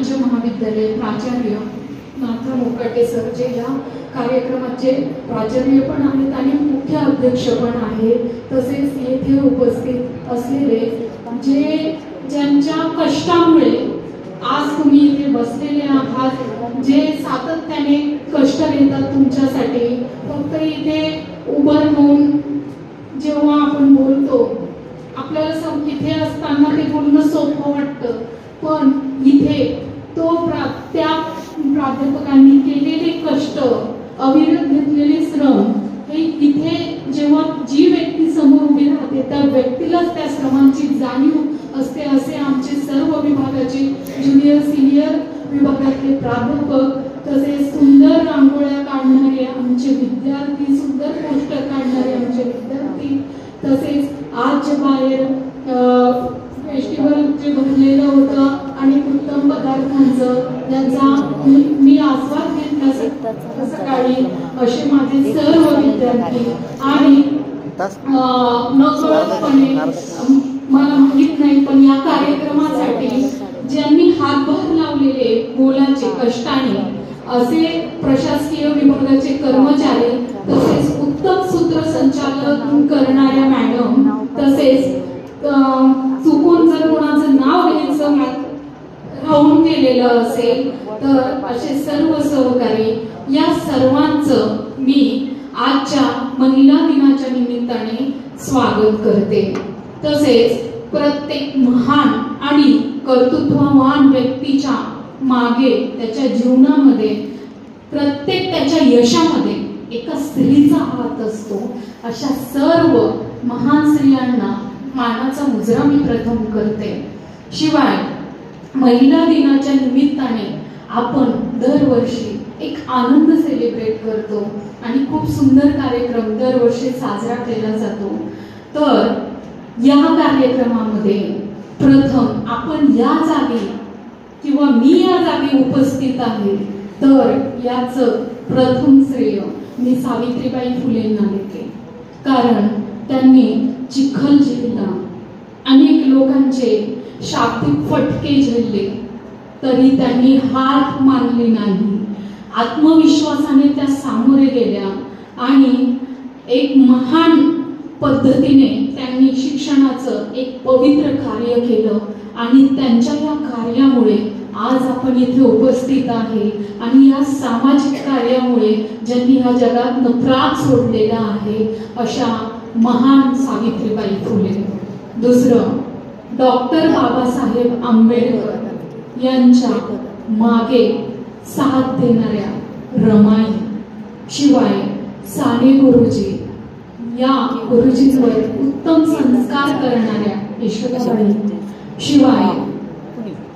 वाणिज्य महाविद्यालय प्राचार्य नाथा मुकाटे सर जे या कार्यक्रमाचे प्राचार्य पण आहेत आणि मुख्य अध्यक्ष पण आहेत, तसेच येथे उपस्थित असलेले ज्यांच्या कष्टामुळे आज तुम्ही इथे बसलेले आहात, जे सातत्याने कष्ट घेतात तुमच्यासाठी. फक्त इथे उभं राहून जेव्हा आपण बोलतो आपल्याला इथे असताना ते बोलणं सोपं वाटतं, पण इथे त्या प्राध्यापकांनी केलेले कष्ट, अविरत घेतलेले श्रम हे इथे जेव्हा जी व्यक्ती समोर उभी राहते त्या व्यक्तीलाच त्या श्रमांची जाणीव असते, असे आमचे सर्व विभागाचे ज्युनियर सिनियर विभागातले प्राध्यापक, तसेच सुंदर रांगोळ्या काढणारे आमचे विद्यार्थी, सुंदर पोस्टर काढणारे आमचे विद्यार्थी, तसेच आज बाहेर फेस्टिवल जे भरलेलं होतं आणि उत्तम पदार्थांचं ज्यांचा मी आस्वाद घेतला सकाळी, असे माझे सर्व विद्यार्थी. आणि नकळतपणे मला माहित नाही पण या कार्यक्रमासाठी ज्यांनी हातभार लावलेले मोलाचे कष्टाने असे प्रशासकीय विभागाचे कर्मचारी, तसेच उत्तम सूत्रसंचालन करणाऱ्या मॅडम, तसेच चुकून जर कोणाचं नाव घ्यायचं राहून गेलेलं असेल तर असे सर्व सहकारी, या सर्वांचं मी आजच्या महिला दिनाच्या निमित्ताने स्वागत करते. तसेच प्रत्येक महान आणि कर्तृत्ववान व्यक्तीच्या मागे, त्याच्या जीवनामध्ये, प्रत्येक त्याच्या यशामध्ये एका स्त्रीचा हात असतो. अशा सर्व महान स्त्रियांना मानाचा मुजरा मी प्रथम करते. शिवाय महिला दिनाच्या निमित्ताने आपण दरवर्षी एक आनंद सेलिब्रेट करतो आणि खूप सुंदर कार्यक्रम दरवर्षी साजरा केला जातो. तर या कार्यक्रमामध्ये प्रथम आपण या जागी किंवा मी या जागी उपस्थित आहे, तर याचं प्रथम श्रेय मी सावित्रीबाई फुलेंना देते. कारण त्यांनी चिखल झेलला, अनेक लोकांचे शाब्दिक फटके झेलले, तरी त्यांनी हार मानली नाही. आत्मविश्वासाने त्या सामोरे गेल्या आणि एक महान पद्धतीने त्यांनी शिक्षणाचं एक पवित्र कार्य केलं आणि त्यांच्या या कार्यामुळे आज आपण इथे उपस्थित आहे. आणि या सामाजिक कार्यामुळे ज्यांनी ह्या जगात नप्राक सोडलेला आहे अशा महान सावित्रीबाई फुले. दुसरं, डॉक्टर बाबासाहेब आंबेडकर यांच्या मागे साथ देणाऱ्या रमाई, शिवाय साने गुरुजी, या गुरुजींवर उत्तम संस्कार करणाऱ्या यशोदाबाई, शिवाय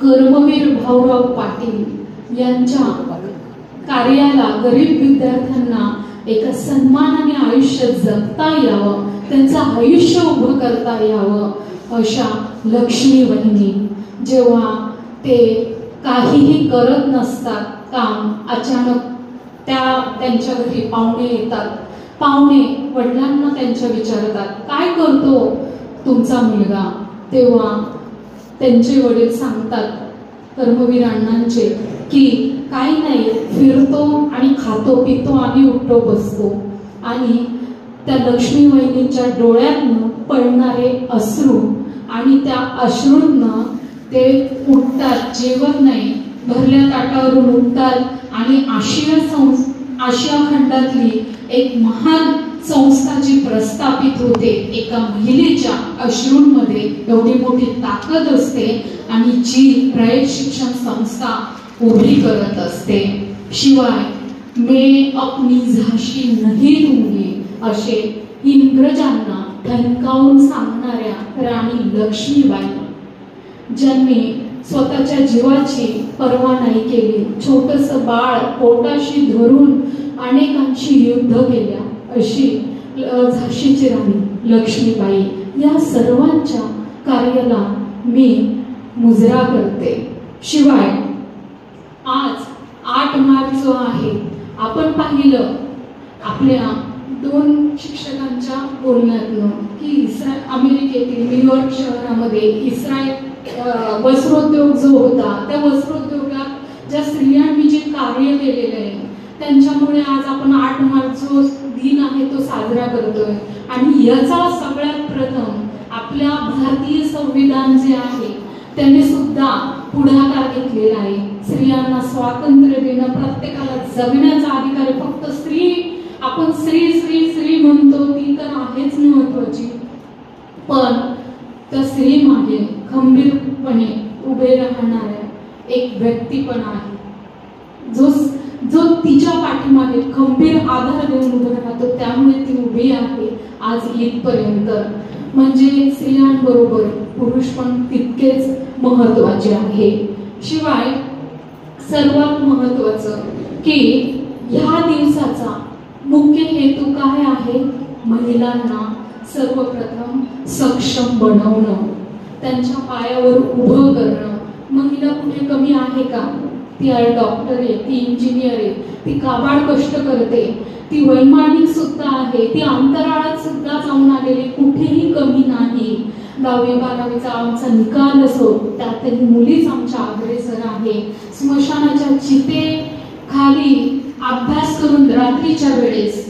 कर्मवीर भाऊराव पाटील यांच्या कार्याला गरीब विद्यार्थ्यांना एका सन्मानाने आयुष्य जगता यावं, त्यांचं आयुष्य उभं करता यावं अशा लक्ष्मी वहिनी, जेव्हा ते काहीही करत नसतात काम, अचानक त्यांच्या घरी पाहुणे येतात. पाहुणे वडिलांना त्यांच्या विचारतात, काय करतो तुमचा मुलगा? तेव्हा त्यांचे वडील सांगतात कर्मवीर अण्णांचे की काही नाही, फिरतो आणि खातो पितो आणि उठतो बसतो. आणि त्या लक्ष्मी वहिनींच्या डोळ्यातनं पडणारे अश्रू आणि त्या अश्रूंना ते उठतात, जेवण नाही, भरल्या ताटावरून उठतात आणि आशिया खंडातली एक महान संस्था जी प्रस्थापित होते, एका महिलेच्या अश्रूंमध्ये एवढी मोठी ताकद असते आणि जी रयत शिक्षण संस्था उभी करत असते. शिवाय मैं अपनी झाशी नहीं दूंगी असे इंग्रजांना ठणकावून सांगणाऱ्या राणी लक्ष्मीबाई, ज्यांनी स्वतःच्या जीवाची पर्वा नाही केली, छोटस बाळ पोटाशी धरून अनेकांशी युद्ध केल्या अशी झाशीची राणी लक्ष्मीबाई. या सर्वांच्या कार्याला मी मुजरा करते. शिवाय आज 8 मार्च जो आहे, आपण पाहिलं आपल्या 2 शिक्षकांच्या बोलण्यातनं की अमेरिकेतील न्यूयॉर्क शहरामध्ये इस्रायल वस्त्रोद्योग जो होता, त्या वस्त्रोद्योगात कार्य केलेलं आहे. त्यांच्यामुळे आज आपण 8 मार्च जो दिन आहे तो साजरा करतोय. आणि याचा सगळ्यात प्रथम आपल्या भारतीय संविधान जे आहे त्यांनी सुद्धा पुढाकार घेतलेला आहे. स्त्रियांना स्वातंत्र्य देणं, प्रत्येकाला जगण्याचा अधिकार आहे. फक्त स्त्री, आपण स्त्री स्त्री स्त्री म्हणतो ती तर आहेच महत्वाची, पण त्या स्त्री मागे खंबीरपणे उभे राहणाऱ्या एक व्यक्ती पण आहे, जो तिच्या पाठीमागे खंबीर आधार देऊन उभं राहतो. त्यामुळे ती उभी आहे आज इथपर्यंत. म्हणजे स्त्रियांबरोबर पुरुष पण तितकेच महत्वाचे आहे. शिवाय सर्वात महत्वाचं की ह्या दिवसाचा मुख्य हेतू काय आहे? महिलांना सर्वप्रथम सक्षम बनवणं, त्यांच्या पायावर उभं करणं. महिला कुठे कमी आहे का? ती डॉक्टर आहे, ती इंजिनियर आहे, ती काबाड कष्ट करते, ती वैमानिक सुद्धा आहे, ती अंतराळात सुद्धा जाऊन आलेली, कुठेही कमी नाही. 10वी-12वीचा आमचा निकाल असो त्यातही मुलीच आमच्या अग्रेसर आहे. स्मशानाच्या चिते खाली अभ्यास करून रात्रीच्या वेळेस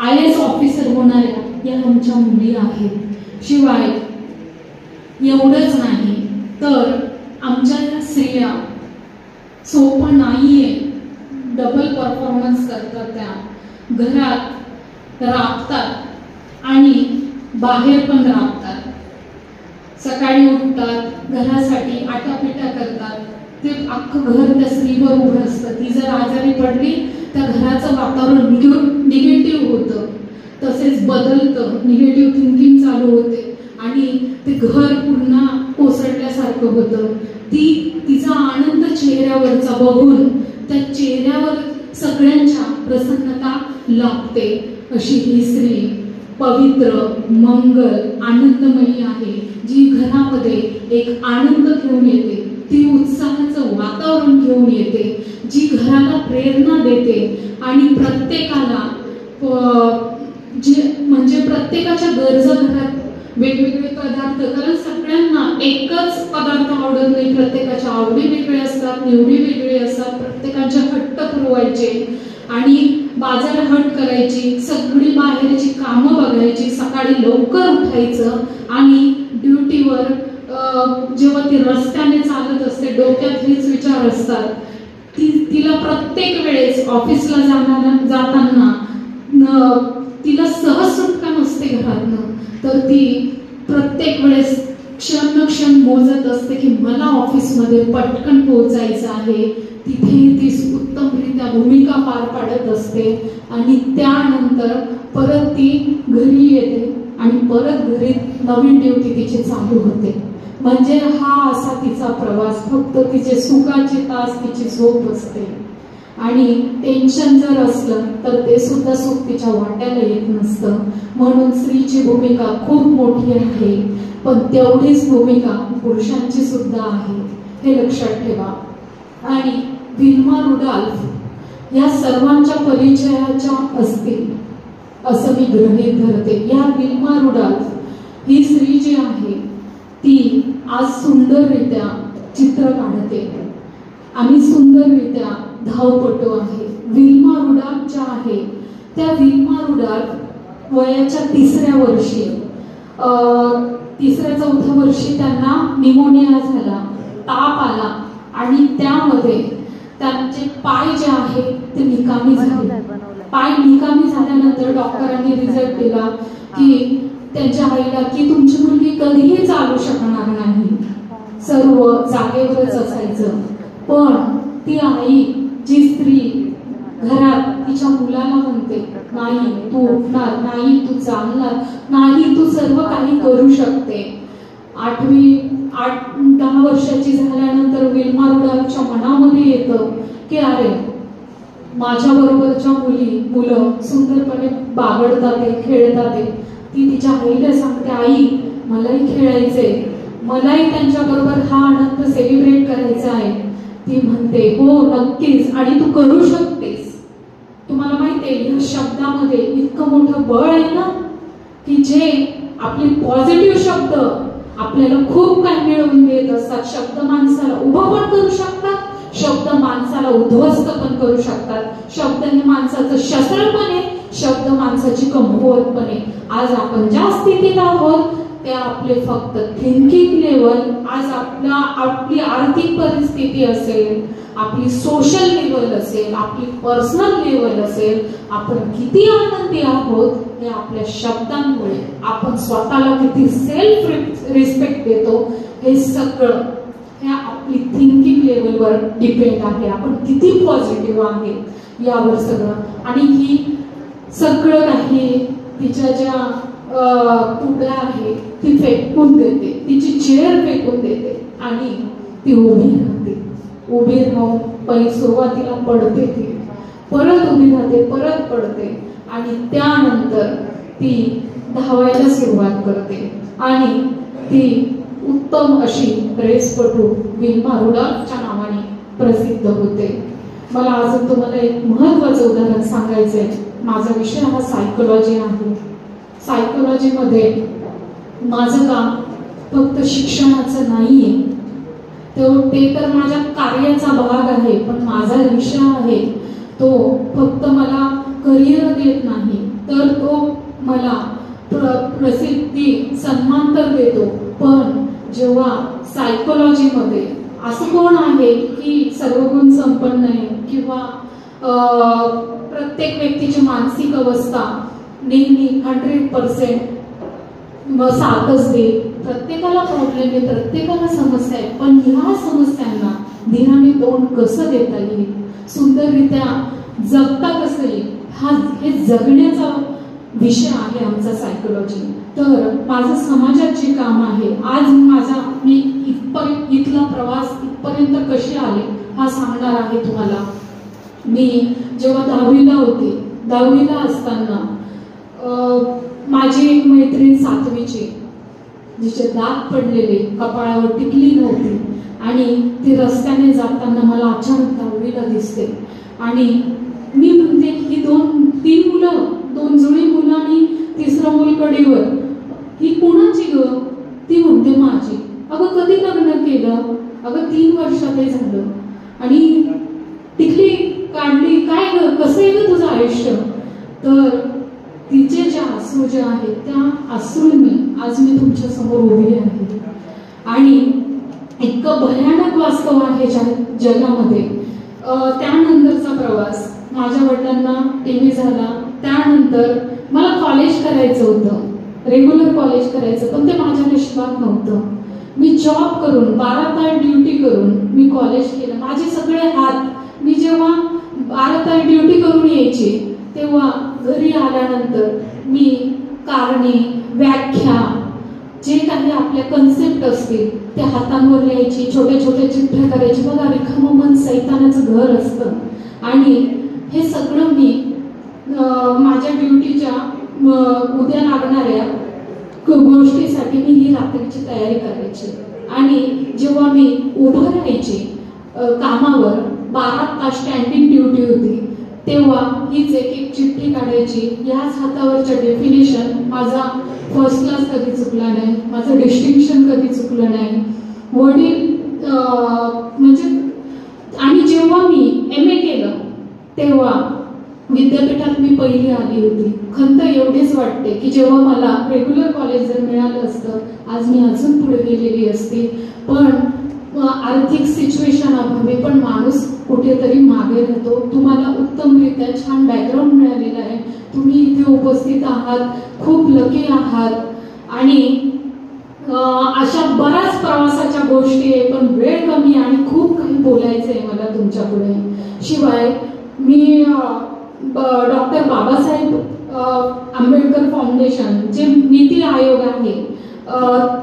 IAS ऑफिसर होणाऱ्या या आमच्या मुली आहेत. शिवाय एवढंच नाही तर आमच्या स्त्रिया सोपं नाहीये, डबल परफॉर्मन्स करतात. त्या घरात राबतात आणि बाहेर पण राबतात. सकाळी उठतात, घरासाठी आटापिटा करतात. ते अख्खं घर त्या स्त्रीवर उभं असतं. ती जर आजारी पडली तर घराचं वातावरण निगेटिव्ह होतं, तसेच बदलतं, निगेटिव्ह थिंकिंग चालू होते आणि ते घर पुन्हा कोसळल्यासारखं होतं. तिचा आनंद चेहऱ्यावरचा बघून त्या चेहऱ्यावर सगळ्यांच्या प्रसन्नता लाभते. अशी ही स्त्री पवित्र, मंगल, आनंदमयी आहे, जी घरामध्ये एक आनंद घेऊन येते, ती उत्साहाचं वातावरण घेऊन येते, जी घराला प्रेरणा देते आणि प्रत्येकाला म्हणजे प्रत्येकाच्या गरजा घरात वेगवेगळे पदार्थ, कारण सगळ्यांना एकच पदार्थ आवडत नाही, प्रत्येकाच्या आवडी वेगळे असतात, निवडी वेगळे असतात. प्रत्येकाचे हट्ट पुरवायचे आणि बाजार हट करायची, सगळी बाहेरची कामं बघायची, सकाळी लवकर उठायचं आणि ड्युटीवर जेव्हा ती रस्त्याने चालत असते डोक्यात हेच विचार असतात. तिला प्रत्येक वेळेस ऑफिसला जाताना तिला सहज सुटका नसते घरातनं, तर ती प्रत्येक वेळेस क्षण मोजत असते की मला ऑफिसमध्ये पटकन पोहोचायचं आहे. तिथे ती उत्तमरित्या भूमिका पार पाडत असते आणि त्यानंतर परत ती घरी येते आणि परत घरी नवीन ड्युटी तिची चालू होते. म्हणजे हा असा तिचा प्रवास. फक्त तिचे सुखाचे तास तिची झोप असते आणि टेन्शन जर असलं तर ते सुद्धा सुख तिच्या वाट्याला येत नसतं. म्हणून स्त्रीची भूमिका खूप मोठी आहे, पण तेवढीच भूमिका पुरुषांची सुद्धा आहे, हे लक्षात ठेवा. आणि विल्मा रुडॉल्फ या सर्वांच्या परिचयाच्या असतील असं मी गृहीत धरते. या विल्मा रुडॉल्फ ही स्त्री जी आहे ती आज सुंदररित्या चित्र काढते आणि सुंदररित्या धावपटू आहे. विल्मा रुडॉल्फ ज्या आहे त्या विल्मा रुडॉल्फ वयाच्या 3ऱ्या वर्षी 3ऱ्या-4थ्या वर्षी त्यांना निमोनिया झाला, ताप आला आणि त्यामध्ये त्यांचे पाय जे आहे ते निकामी झाले. पाय निकामी झाल्यानंतर डॉक्टरांनी रिझल्ट दिला की त्यांच्या आईला की तुमची मुलगी कधीही चालू शकणार नाही, सर्व जागेवरच असायचं. पण ती आई, जी स्त्री घरात तिच्या मुलाला म्हणते नाही तू उठणार, नाही तू चालणार, नाही तू सर्व काही करू शकते. 8-10 वर्षाची झाल्यानंतर विल्मा रुडॉल्फच्या मनामध्ये येतं की अरे माझ्या बरोबरच्या मुलं सुंदरपणे बागडतात, खेळतात. ती तिच्या आईला सांगते आई मलाही खेळायचंय, मलाही त्यांच्या बरोबर हा आनंद सेलिब्रेट करायचा आहे. ती म्हणते हो नक्कीच आणि तू करू शकतेस. तुम्हाला माहितीये या शब्दामध्ये इतकं मोठं बळ आहे ना की जे आपले पॉझिटिव्ह शब्द आपल्याला खूप काही मिळवून देत असतात. शब्द माणसाला उभं पण करू शकतात, शब्द माणसाला उद्ध्वस्त पण करू शकतात. शब्द हे माणसाचं शस्त्र पण आहे, शब्द माणसाची कमकुवत पण आहे. आज आपण ज्या स्थितीत आहोत ते आपले फक्त थिंकिंग लेवल, आज आपली आर्थिक परिस्थिती असेल, आपली सोशल लेवल असेल, आपली पर्सनल लेवल असेल, आपण किती आनंदी आहोत हे आपल्या शब्दांमुळे, आपण स्वतःला किती सेल्फ रिस्पेक्ट देतो हे सगळं हे आपली थिंकिंग लेवलवर डिपेंड आहे. आपण किती पॉझिटिव्ह आहे यावर सगळं. आणि ही सगळं काही तिच्या ज्या पुड्या आहे ती फेकून देते, तिची चेअर फेकून देते आणि ती उभी राहते. उभी राहून पहिली सुरुवातीला पडते, ती परत उभी राहते, परत पडते आणि त्यानंतर ती धावायला सुरुवात करते आणि ती उत्तम अशी रेसपटू विल्मा रुडॉल्फच्या नावाने प्रसिद्ध होते. मला अजून तुम्हाला एक महत्वाचं उदाहरण सांगायचंय. माझा विषय हा सायकोलॉजी आहे. सायकोलॉजीमध्ये माझं काम फक्त शिक्षणाचं नाहीये, ते तर माझ्या कार्याचा भाग आहे, पण माझा विषय आहे तो फक्त मला करिअर देत नाही, तर तो मला प्रसिद्धी सन्मान तर देतो. पण जेव्हा सायकोलॉजीमध्ये असं कोण आहे की सर्वगुण संपन्न आहे किंवा प्रत्येक व्यक्तीची मानसिक अवस्था नेहमी 100% साथच दे. प्रत्येकाला प्रॉब्लेम आहे, प्रत्येकाला समस्या आहे, पण ह्या समस्यांना धीराने तोंड कसं देता येईल, सुंदररित्या जगता कसं येईल, हे जगण्याचा विषय आहे आमचा सायकोलॉजी. तर माझं समाजात जे काम आहे, आज मी इथला प्रवास इथपर्यंत कसे आले हा सांगणार आहे तुम्हाला. मी जेव्हा 10वीला होते, 10वीला असताना माझी एक मैत्रीण 7वीची, जिचे दात पडलेले, कपाळावर टिकली नव्हती आणि ती रस्त्याने जाताना मला अचानक 10वीला दिसते आणि मी म्हणते ही तीन मुलं, 2 जुळी मुलं आणि तिसरं मूल कडेवर, ही कोणाची ग? ती म्हणते माझी. अगं कधी लग्न केलं? अगं 3 वर्षात हे झालं आणि टिकली काढली, काय ग, कसं आहे ग तुझं आयुष्य? तर तिचे जे अश्रू जे आहेत त्या अश्रूंनी आज मी तुमच्या समोर उभी आहे. आणि इतकं भयानक वास्तव आहे जगामध्ये. त्यानंतरचा प्रवास, माझ्या वडिलांना टीव्ही झाला, त्यानंतर मला कॉलेज करायचं होतं, रेग्युलर कॉलेज करायचं, पण ते माझ्या नशिबात नव्हतं. मी जॉब करून 12 तास ड्युटी करून मी कॉलेज केलं. माझे सगळे हात, मी जेव्हा 12 तास ड्युटी करून यायची तेव्हा घरी आल्यानंतर मी कारणे, व्याख्या, जे काही आपल्या कन्सेप्ट असतील ते हातांवर लिहायची, छोट्या छोट्या चिठ्ठ्या करायची. बघा, रिकामं मन सैतानाचं घर असतं. आणि हे सगळं मी माझ्या ड्युटीच्या उद्या लागणाऱ्या गोष्टीसाठी मी ही रात्रीची तयारी करायची. आणि जेव्हा मी उभं राहायची कामावर, 12 तास स्टँडिंग ड्युटी होती, तेव्हा हीच एक चिठ्ठी काढायची. याच हातावरच्या डेफिनेशन, माझा फर्स्ट क्लास कधी चुकला नाही, माझं डिस्टिंक्शन कधी चुकलं नाही, वडील म्हणजे. आणि जेव्हा मी MA केलं तेव्हा विद्यापीठात मी पहिली आली होती. खंत एवढीच वाटते की जेव्हा मला रेग्युलर कॉलेज जर मिळालं असतं आज मी अजून पुढे गेलेली असते. पण आर्थिक सिच्युएशन अभावी पण माणूस कुठेतरी मागे राहतो. तुम्हाला उत्तमरित्या छान बॅकग्राऊंड मिळालेला आहे, तुम्ही इथे उपस्थित आहात, खूप लकी आहात. आणि अशा बऱ्याच प्रवासाच्या गोष्टी आहे, पण वेळ कमी आणि खूप काही बोलायचं आहे मला तुमच्या पुढे. शिवाय मी डॉक्टर बाबासाहेब आंबेडकर फाउंडेशन, जे नीती आयोग आहे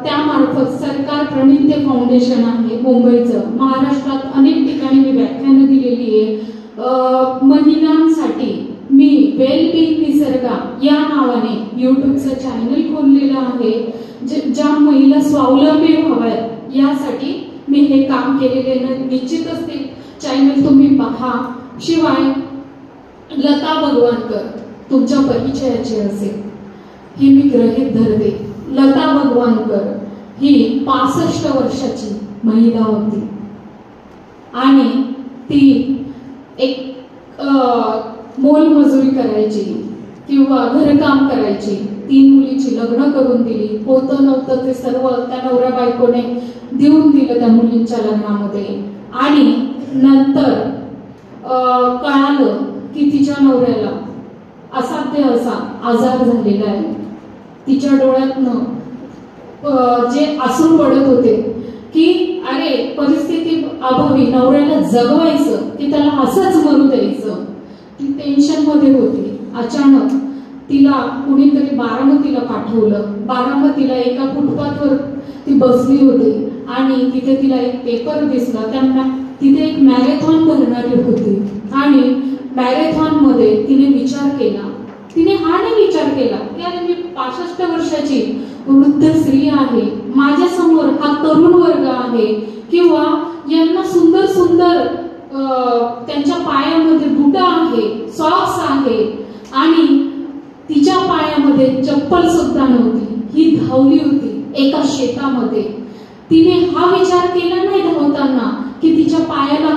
त्यामार्फत सरकार प्रणीत ते फाउंडेशन आहे मुंबईचं, महाराष्ट्रात अनेक ठिकाणी मी व्याख्यानं दिलेली आहे. महिलांसाठी मी वेल बीइंग निसर्गा या नावाने यूट्यूबचं चॅनल खोललेलं आहे. ज्या महिला स्वावलंबी व्हाव्यात यासाठी मी हे काम केलेले. निश्चितच ते चॅनल तुम्ही पहा. शिवाय लता भगवानकर तुमच्या परिचयाची असेल हे मी गृहीत धरते. लता भगवानकर ही 65 वर्षाची महिला होती आणि ती एक मोलमजुरी करायची किंवा घरकाम करायची, 3 मुलीची लग्न करून दिली, होतं नव्हतं ते सर्व त्या नवऱ्या बायकोने देऊन दिलं त्या मुलींच्या लग्नामध्ये. आणि नंतर कळालं की तिच्या नवऱ्याला असाध्य असा आजार झालेला आहे. तिच्या डोळ्यातनं जे अश्रू पडत होते की अरे परिस्थिती अभावी नवऱ्याला जगवायचं की त्याला असंच मरू द्यायचं. ती टेन्शन मध्ये होती. अचानक तिला कुणीतरी बारामतीला पाठवलं. बारामतीला एका फुटपाथवर ती बसली होती आणि तिथे तिला एक पेपर दिसला. त्यांना तिथे एक मॅरेथॉन भरणारी होती आणि मॅरेथॉन मध्ये तिने विचार केला, तिने हा नाही विचार केला की अरे मी 65 वर्षाची वृद्ध स्त्री आहे, माझ्या समोर हा तरुण वर्ग आहे किंवा यांना सुंदर सुंदर त्यांच्या पायामध्ये बुटा आहे, सॉक्स आहे आणि तिच्या पायामध्ये चप्पल सुद्धा नव्हती. ही धावली होती एका शेतामध्ये. तिने हा विचार केला नाही धावताना की तिच्या पायाला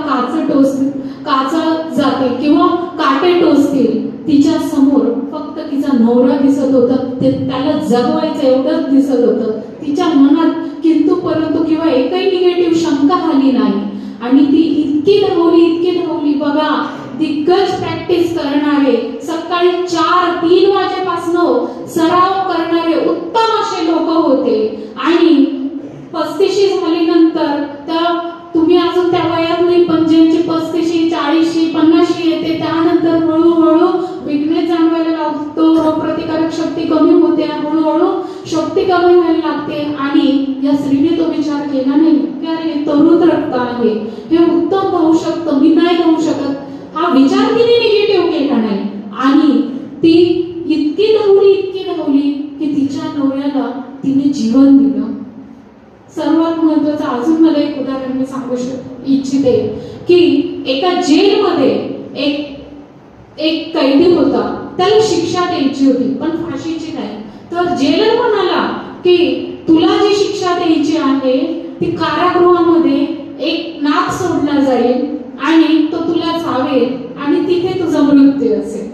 काचा जाते किंवा काटे टोचतील. तिच्या समोर फक्त तिचा नवरा दिसत होता, त्याला जगवायचं एवढंच दिसत होतं. तिच्या मनात किंतु परंतु किंवा एकही निगेटिव्ह शंका आली नाही आणि ती इतकी धावली बघा. दिग्गज प्रॅक्टिस करणारे, सकाळी 4-3 वाजेपासून सराव करणारे उत्तम असे लोक होते आणि 35 झाल्यानंतर तर तुम्ही अजून त्या वयात नाही, पण ज्यांची 35, 40, 50 येते त्यानंतर हळूहळू विकनेस जाणवायला लागतो, रोगप्रतिकारक शक्ती कमी होते, हळूहळू शक्ती कमी व्हायला लागते. आणि या स्त्रीने तो विचार केला नाही की अरे तरुण रक्त आहे, हे उत्तम होऊ शकतं, मी नाही होऊ शकत. हा विचार तिने निगेटिव्ह केला नाही आणि ती इतकी धावली की तिच्या नवऱ्याला तिने जीवन दिलं. सर्वात महत्वाचं अजून मला एक उदाहरण मी सांगू इच्छिते की एका जेलमध्ये एक कैदी होता. त्याला शिक्षा द्यायची होती पण फाशीची नाही. तर जेलर म्हणाला की तुला जी शिक्षा द्यायची आहे ती कारागृहामध्ये एक नाग सोडला जाईल आणि तो तुला चावेल आणि तिथे तुझा मृत्यू असेल.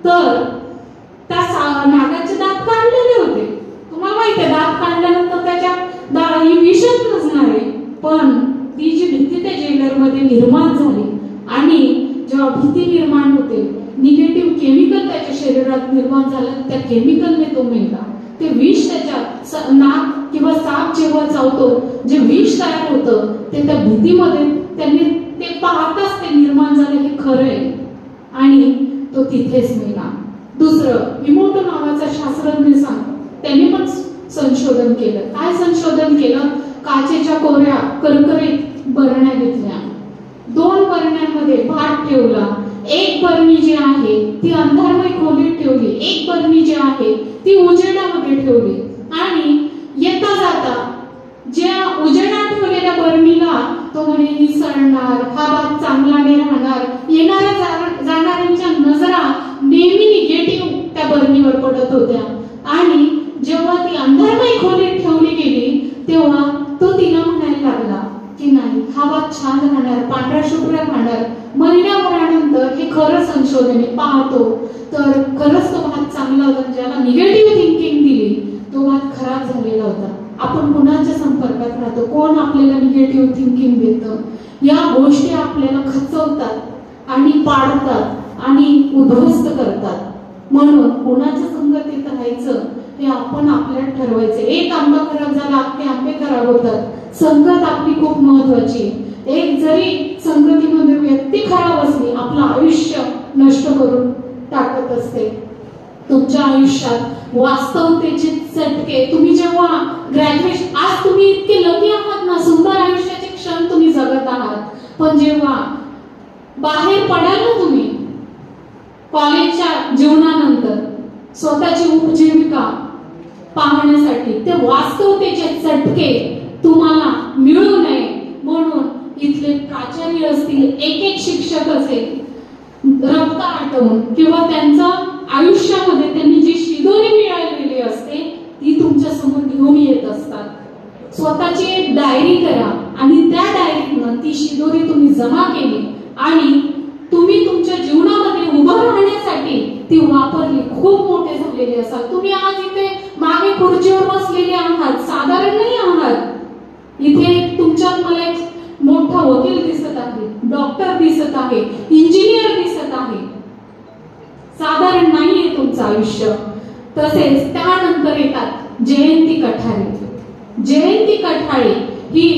तर त्या नागाचे दात काढलेले होते. तुम्हाला माहिती आहे दात काढल्यानंतर त्याच्या ही विषच नसणार आहे. पण ती जी भीती त्या जेलर मध्ये निर्माण झाली आणि जेव्हा भीती निर्माण होते, निगेटिव्ह केमिकल त्याच्या शरीरात निर्माण झालं, त्या केमिकलने तो मेला. ते विष त्याच्या नाग किंवा साप जेव्हा चावतो जे विष तयार होतं ते त्या भीतीमध्ये त्यांनी ते पाहताच ते निर्माण झालं हे खरं आहे आणि तो तिथेच मेला. दुसरं इमोटो नावाचा शास्त्रज्ञ त्यांनी पण संशोधन केलं. काय संशोधन केलं? काचेच्या कोऱ्या करकरीत बरण्या घेतल्या, 2 बरण्यांमध्ये भात ठेवला. एक बरणी जी आहे ती अंधारमय खोलीत ठेवली, एक बरणी जी आहे ती उजेडामध्ये ठेवली आणि येता जाता ज्या उजेडात ठेवलेल्या बरणीला तो म्हणे निसळणार, हा भात चांगला नाही राहणार, येणाऱ्या जाणाऱ्यांच्या नजरा नेहमी निगेटिव्ह त्या बरणीवर पडत होत्या. आणि जेव्हा ती अंधारमय खोलीत ठेवली गेली तेव्हा तो तिला म्हणायला लागला की नाही हा भात छान राहणार, पांढऱ्या शुभ्र राहणार. महिन्याभरानंतर हे खरं संशोधन पाहतो तर खरंच तो भात चांगला होता. ज्याला निगेटिव्ह थिंकिंग दिली तो भात खराब झालेला होता. आपण कोणाच्या संपर्कात राहतो, कोण आपल्याला निगेटिव्ह थिंकिंग देतं, या गोष्टी आपल्याला खचवतात आणि पाडतात आणि उद्ध्वस्त करतात. म्हणून कोणाच्या संगतीत राहायचं हे आपण आपल्याला ठरवायचं. एक आंबा खराब झाला अख्खे आंबे खराब होतात. संगत आपली खूप महत्वाची. एक जरी संगतीमध्ये व्यक्ती खराब असली आपलं आयुष्य नष्ट करून टाकत असते. तुमच्या आयुष्यात वास्तवतेचे चटके तुम्ही जेव्हा ग्रॅज्युएशन, आज तुम्ही इतके लकी आहात ना, सुंदर आयुष्याचे क्षण तुम्ही जगत आहात, पण जेव्हा बाहेर पडाल ना तुम्ही कॉलेजच्या जीवनानंतर स्वतःची उपजीविका पाहण्यासाठी, ते वास्तवतेचे चटके तुम्हाला मिळू नये म्हणून इथले प्राचार्य असतील, एक शिक्षक असेल, रक्त आटवून किंवा त्यांच्या आयुष्यामध्ये त्यांनी जी शिदोरी मिळवलेली असते ती तुमच्या समोर घेऊन येत असतात. स्वतःची एक डायरी करा आणि त्या डायरीतनं ती शिदोरी तुम्ही जमा केली आणि तुम्ही बसलेले असाल, तुम्ही आज इथे मागे खुर्चीवर बसलेले आहात, साधारण नाही आहात। इथे तुमच्यात मला एक मोठा वकील दिसत आहे, डॉक्टर दिसत आहे, इंजिनियर दिसत आहे, साधारण नाहीये तुमचं आयुष्य। तसेच त्यानंतर येतात जयंती कठारे। जयंती कठारे ही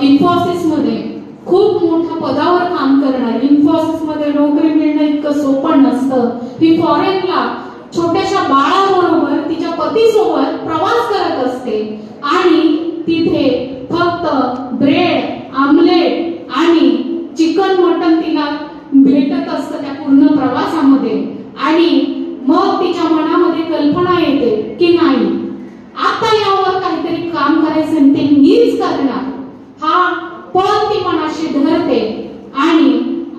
इन्फोसिस मध्ये खूप मोठ्या पदावर काम करणारी, इन्फोसिस मध्ये नोकरी मिळणं इतकं सोपं नसतं। ही फॉरेनला छोट्याशा बाळाबरोबर तिच्या पतीसोबत प्रवास करत असते आणि तिथे फक्त ब्रेड, आमलेट आणि चिकन मटन तिला भेटत असतं त्या पूर्ण प्रवासामध्ये। आणि मग तिच्या मनामध्ये कल्पना येते की नाही, आता यावर काहीतरी काम करायचं आणि ते मीच करणार, हा पण ती मनाशी धरते आणि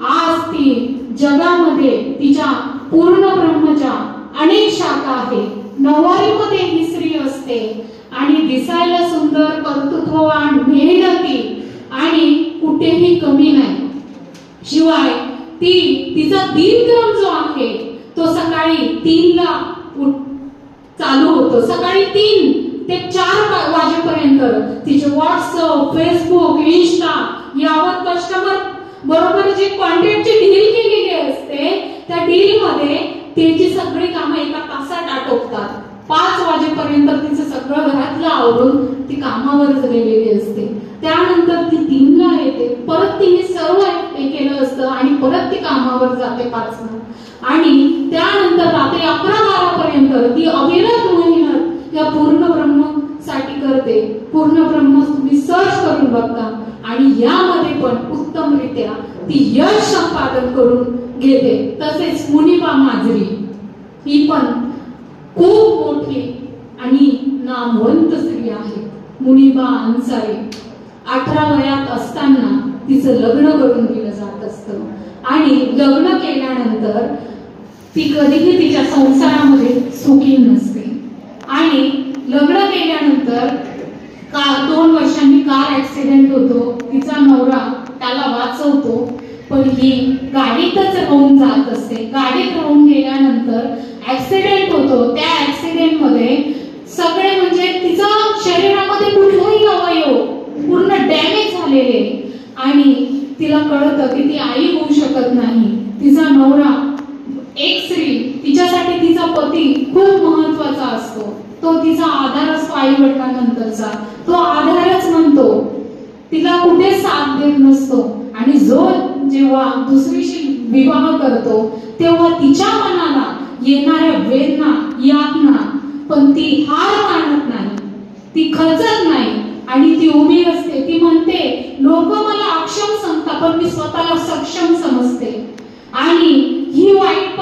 आज ती जगामध्ये तिच्या पूर्ण ब्रह्मच्या अनेक शाखा आहेत। नऊवारीमध्ये ही स्त्री असते आणि दिसायला सुंदर, कर्तृत्ववान, मेहनती आणि कुठेही कमी नाही। शिवाय तिचा दिनक्रम जो आहे तो सकाळी 3 ला चालू होतो। सकाळी 3 ते 4 वाजेपर्यंत तिचे व्हॉट्सअप, फेसबुक, इंस्टा यावर कस्टमर बरोबर जे कॉन्टॅक्टची डील केलेली असते त्या डील मध्ये तिची सगळी कामं एका तासात आटोपतात। 5 वाजेपर्यंत तिचं सगळं घरातलं आवरून ती कामावरच गेलेली असते। त्यानंतर ती 3 ला येते, परत तिने सर्व केलं असतं आणि परत ती कामावर जाते 5 ला आणि त्यानंतर रात्री 11-12 पर्यंत ती अविरत मेहनत या पूर्ण ब्रह्म साठी करते। पूर्ण ब्रह्म तुम्ही सर्च करून बघता आणि यामध्ये पण उत्तमरित्या ती यश संपादन करून घेते। तसेच मुनिबा माजरी ही पण खूप मोठी आणि नामवंत स्त्री आहे। मुनिबा अन्सारी 18 वयात असताना तिचं लग्न करून दिलं जात असतं आणि लग्न केल्यानंतर ती कधीही तिच्या संसारामध्ये सुखी नसते आणि लग्न केल्यानंतर 2 वर्षांनी कार ऍक्सिडेंट होतो। तिचा नवरा त्याला वाचवतो पण ही गाडीतच राहून जात असते। गाडीत राहून गेल्यानंतर ऍक्सिडेंट होतो। त्या ऍक्सिडेंट मध्ये सगळे म्हणजे तिचा शरीरामध्ये कुठलाही अवयव पूर्ण डॅमेज झालेले आणि तिला कळतं की ती आई होऊ शकत नाही। तिचा नवरा एक स्त्री, तिच्यासाठी तिचा पती खूप महत्वाचा असतो, तो तिचा आधार असतो आई-वडिलांनंतरचा, तो आधारच म्हणतो, तिला कुठे साथ देत नसतो आणि जो जेव्हा दुसरीशी विवाह करतो तेव्हा तिच्या मनाला येणाऱ्या वेदना, यातना पण ती हार मानत नाही, ती खचत नाही आणि ती उभी असते। ती म्हणते लोक मला अक्षम सांगतात पण मी स्वतःला सक्षम समजते आणि ही वाईट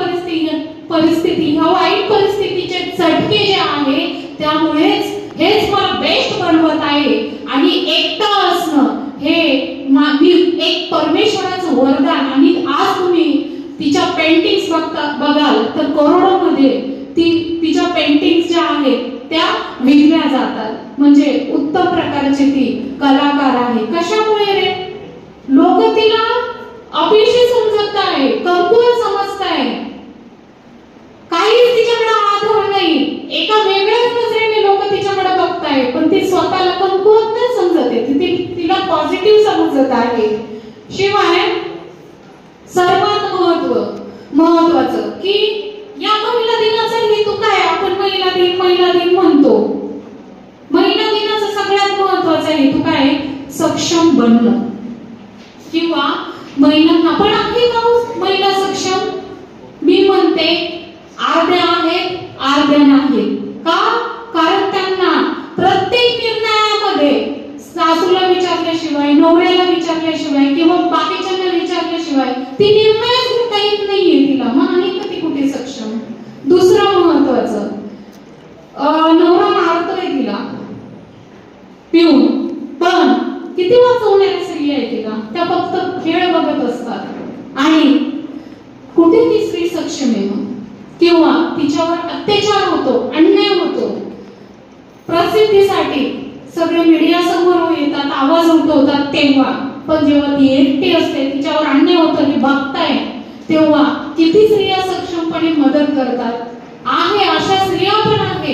परिस्थिती ह्या वाईट परिस्थितीचे चटके जे आहे त्यामुळेच हेच मला बेस्ट बनवत आहे आणि एकटा असणं हे मी एक परमेश्वराचं वरदान। आणि आज तुम्ही तिच्या पेंटिंग्स बघाल तर करोडोमध्ये तिच्या पेंटिंग्स ज्या आहेत त्या विकल्या जातात। म्हणजे उत्तम प्रकारची ती कलाकार आहे। कशामुळे रे? लोक तिला अपयशी समजत आहे, कमकुवत समजत आहे, काहीच तिच्याकडे आधार नाही, एका वेगळ्याच नजरेने लोक तिच्याकडे बघताय पण ती स्वतःला कमकुवत नाही समजत आहे, तिला पॉझिटिव्ह समजत आहे। शिवाय सर्वात महत्वाचं की या महिला दिनाचा हेतू काय? आपण महिला दिन म्हणतो, महिला दिनाचा सगळ्यात महत्वाचा हेतू काय? सक्षम बनणं किंवा महिलांना पण आहे का महिला सक्षम? मी म्हणते अर्ध्या आहेत, अर्ध्या नाहीत। का? कारण त्यांना प्रत्येक निर्णयामध्ये सासूला विचारल्याशिवाय, नवऱ्याला विचारल्याशिवाय किंवा बाकीच्यांना विचारल्याशिवाय ती निर्णयच घेता येत नाहीये तिला। मग आहे का ती कुठे सक्षम? दुसरं महत्वाचं, नवरा मारतोय तिला पिऊन पण किती वाचवणाऱ्या स्त्री आहे तिला, त्या फक्त खेळ बघत असतात आणि कुठे ती स्त्री सक्षम आहे? किंवा तिच्यावर अत्याचार होतो, अन्याय होतो, प्रसिद्धीसाठी सगळे मीडिया समोर येतात, आवाज उठवतात तेव्हा, पण जेव्हा ती एकटी असते तिच्यावर अन्याय होतो हे बघताय तेव्हा किती स्त्रिया सक्षमपणे मदत करतात आहे, अशा स्त्रिया पण आहे,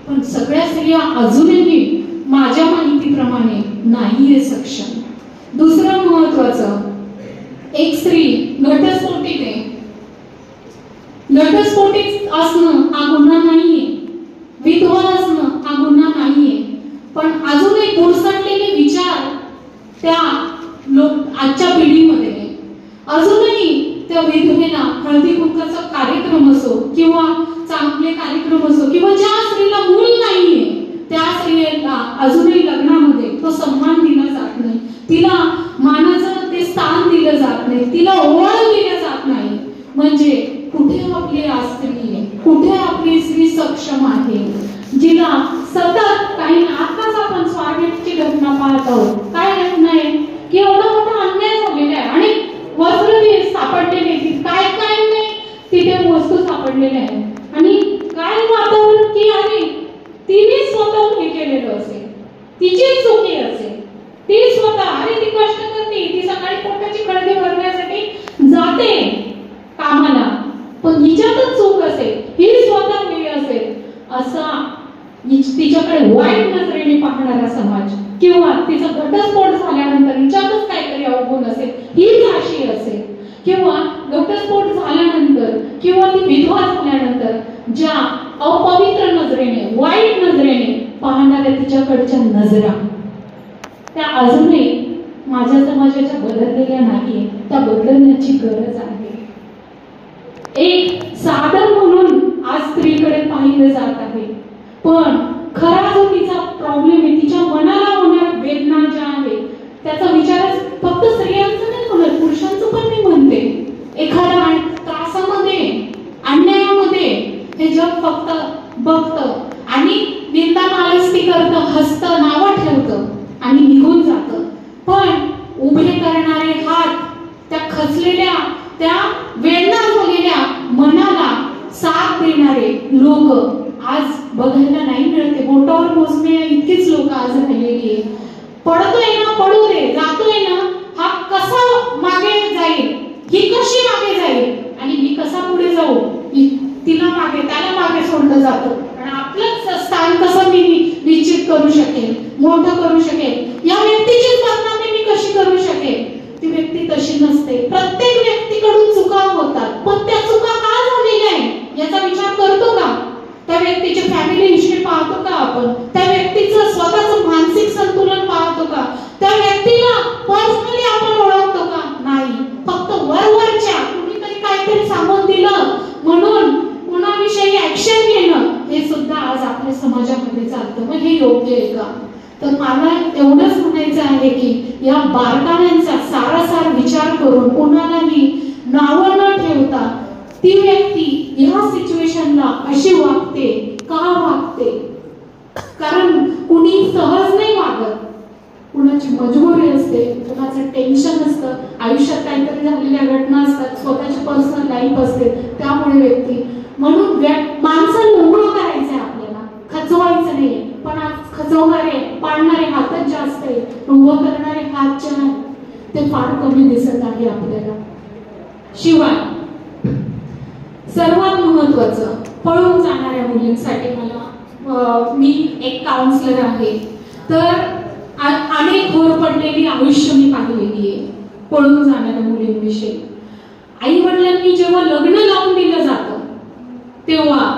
पण सगळ्या स्त्रिया अजूनही माझ्या माहितीप्रमाणे नाहीये सक्षम. दुसरं महत्वाचं, एक स्त्री घटस्फोटित आहे. घटस्फोटित असणं हा गुन्हा नाहीये, विधवा असणं हा गुन्हा नाहीये, पण अजूनही पुरसटलेले विचार त्या आजच्या पिढीमध्ये अजूनही त्या विधवेला हळदी कुंकाचा कार्यक्रम असो किंवा चांगले कार्यक्रम असो किंवा ज्या स्त्रीला मूल नाहीये त्या स्त्रीला अजूनही लग्नामध्ये तो सन्मान दिला जात नाही, तिला मानाचं ते स्थान दिलं जात नाही, तिला ओळख दिली जात नाही. म्हणजे कुठे आपली स्त्री आहे, कुठे आपली स्त्री सक्षम आहे, जिला सतत काही आताच आपण स्वारगेटची घटना पाहत आहोत. काय घटना आहे की एवढा मोठा अन्याय झालेला आहे आणि वस्त्र सापडलेले, काय काय नाही तिथे वस्तू सापडलेल्या आहेत आणि काय वातावरण की अरे तिने स्वतः हे केलेलं असेल, तिची चुकी असेल, ती स्वतः अरे ती कष्ट करते, ती सकाळी पोटाची खळगी भरण्यासाठी जाते कामाला, पण हिच्यातच चूक असेल, ही स्वतः वेळ असेल असा तिच्याकडे वाईट नजरेने पाहणारा समाज किंवा तिचा घटस्फोट झाल्यानंतर हिच्यातच काहीतरी अवगुण असेल, हीच अशी असेल, किंवा घटस्फोट झाल्यानंतर किंवा ती विधवा झाल्यानंतर ज्या अपवित्र नजरेने वाईट नजरेने पाहणाऱ्या तिच्याकडच्या नजरा त्या अजूनही माझ्या समाजाच्या बदललेल्या नाही, त्या बदलण्याची गरज आहे. एक साधन म्हणून आज स्त्रीकडे पाहिलं जात आहे, पण खरा जो तिचा प्रॉब्लेम आहे, तिच्या मनाला होणाऱ्या वेदना ज्या आहेत त्याचा विचार फक्त स्त्रियांचा नाही होणार, पुरुषांचं पण मी म्हणते. एखाद्या त्रासामध्ये अन्यायामध्ये हे जग फक्त बघतं आणि निंदा नालस्ती करतं, हसतं, नावं ठेवतं आणि निघून जातं, पण उभे करणारे हात, त्या खचलेल्या त्या वेदना झालेल्या मनाला साथ देणारे लोक आज बघायला नाही मिळते. बोटावर मोजणे इतकीच लोक आज राहिलेली आहे. पडतोय ना पडू दे, जातोय ना हा कसा मागे जाईल, ही कशी मागे जाईल आणि मी कसा पुढे जाऊ, तिला मागे त्याला मागे सोडलं जातं. आणि आपलंच स्थान कसं मी निश्चित करू शकेल, मोठं करू शकेल, या व्यक्तीची बदनामी मी कशी करू शकेल. ती व्यक्ती तशी नसते. प्रत्येक व्यक्तीकडून चुका होतात, पण त्या चुका का झालेल्या आहे याचा विचार करतो का? त्या व्यक्तीची फॅमिली हिस्ट्री पाहतो का आपण? त्या व्यक्तीचं स्वतःचं मानसिक संतुलन पाहतो का? त्या व्यक्तीला पर्सनली आपण ओळखतो का? नाही. फक्त वरवरच्या कुणीतरी काहीतरी सांगून दिलं म्हणून कुणाविषयी ऍक्शन घेणं हे सुद्धा आज आपल्या समाजामध्ये चालतं. मग हे योग्य आहे का? तर मला एवढंच म्हणायचं आहे की या बारकाव्यांचा सारासार विचार करून कुणालाही नावं न ठेवता ती व्यक्ती ह्या सिच्युएशनला अशी वागते का वागते, कारण कुणी सहज नाही वागत, कुणाची मजबुरी असते, कुणाचं टेन्शन असतं, आयुष्यात काहीतरी झालेल्या घटना असतात, स्वतःची पर्सनल लाईफ असते, त्यामुळे व्यक्ती म्हणून माणसाला उभं करायचंय, आपल्याला खचवायचं नाही. पण आज खचवणारे पाडणारे हातच जास्त आहे, उभं करणारे हात जे आहेत ते फार कमी दिसत आहे आपल्याला. शिवाय सर्वात महत्वाचं, पळून जाणाऱ्या मुलींसाठी मी एक काउन्सिलर आहे, तर अनेक घोर पडलेली आयुष्य मी पाहिलेली आहे पळून जाणाऱ्या मुलींविषयी. आई वडिलांनी जेव्हा लग्न लावून दिलं जातं तेव्हा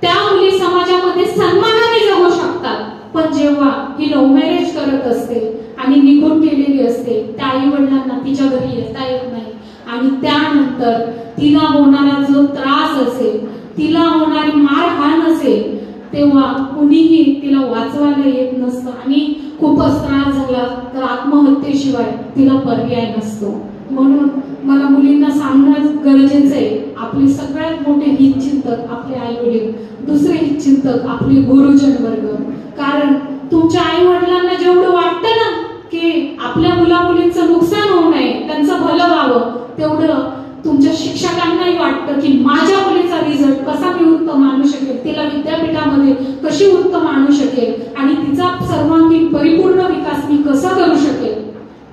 त्या मुली समाजामध्ये सन्मानाने जगू शकतात, पण जेव्हा ही लव्ह मॅरेज करत असते आणि निघून गेलेली असते त्या आई वडिलांना तिच्या घरी येता येत नाही आणि त्यानंतर तिला होणारा जो त्रास असेल, तिला होणारी मारहाण असेल, तेव्हा कुणीही तिला वाचवायला येत नसतं आणि खूपच त्रास झाला तर आत्महत्येशिवाय तिला पर्याय नसतो. म्हणून मला मुलींना सांगणं गरजेचं आहे, आपले सगळ्यात मोठे हितचिंतक आपले आई वडील, दुसरे हितचिंतक आपले गुरुजन वर्ग. कारण तुमच्या आई वडिलांना जेवढं वाटतं ना की आपल्या मुला मुलींचं नुकसान होऊ नये, त्यांचं भलं व्हावं, तेवढं तुमच्या शिक्षकांनाही वाटतं की माझ्या मुलीचा रिझल्ट कसा मी उत्तम आणू शकेल, तिला विद्यापीठामध्ये कशी उत्तम आणू शकेल आणि तिचा सर्वांगीण परिपूर्ण विकास मी कसा करू शकेल,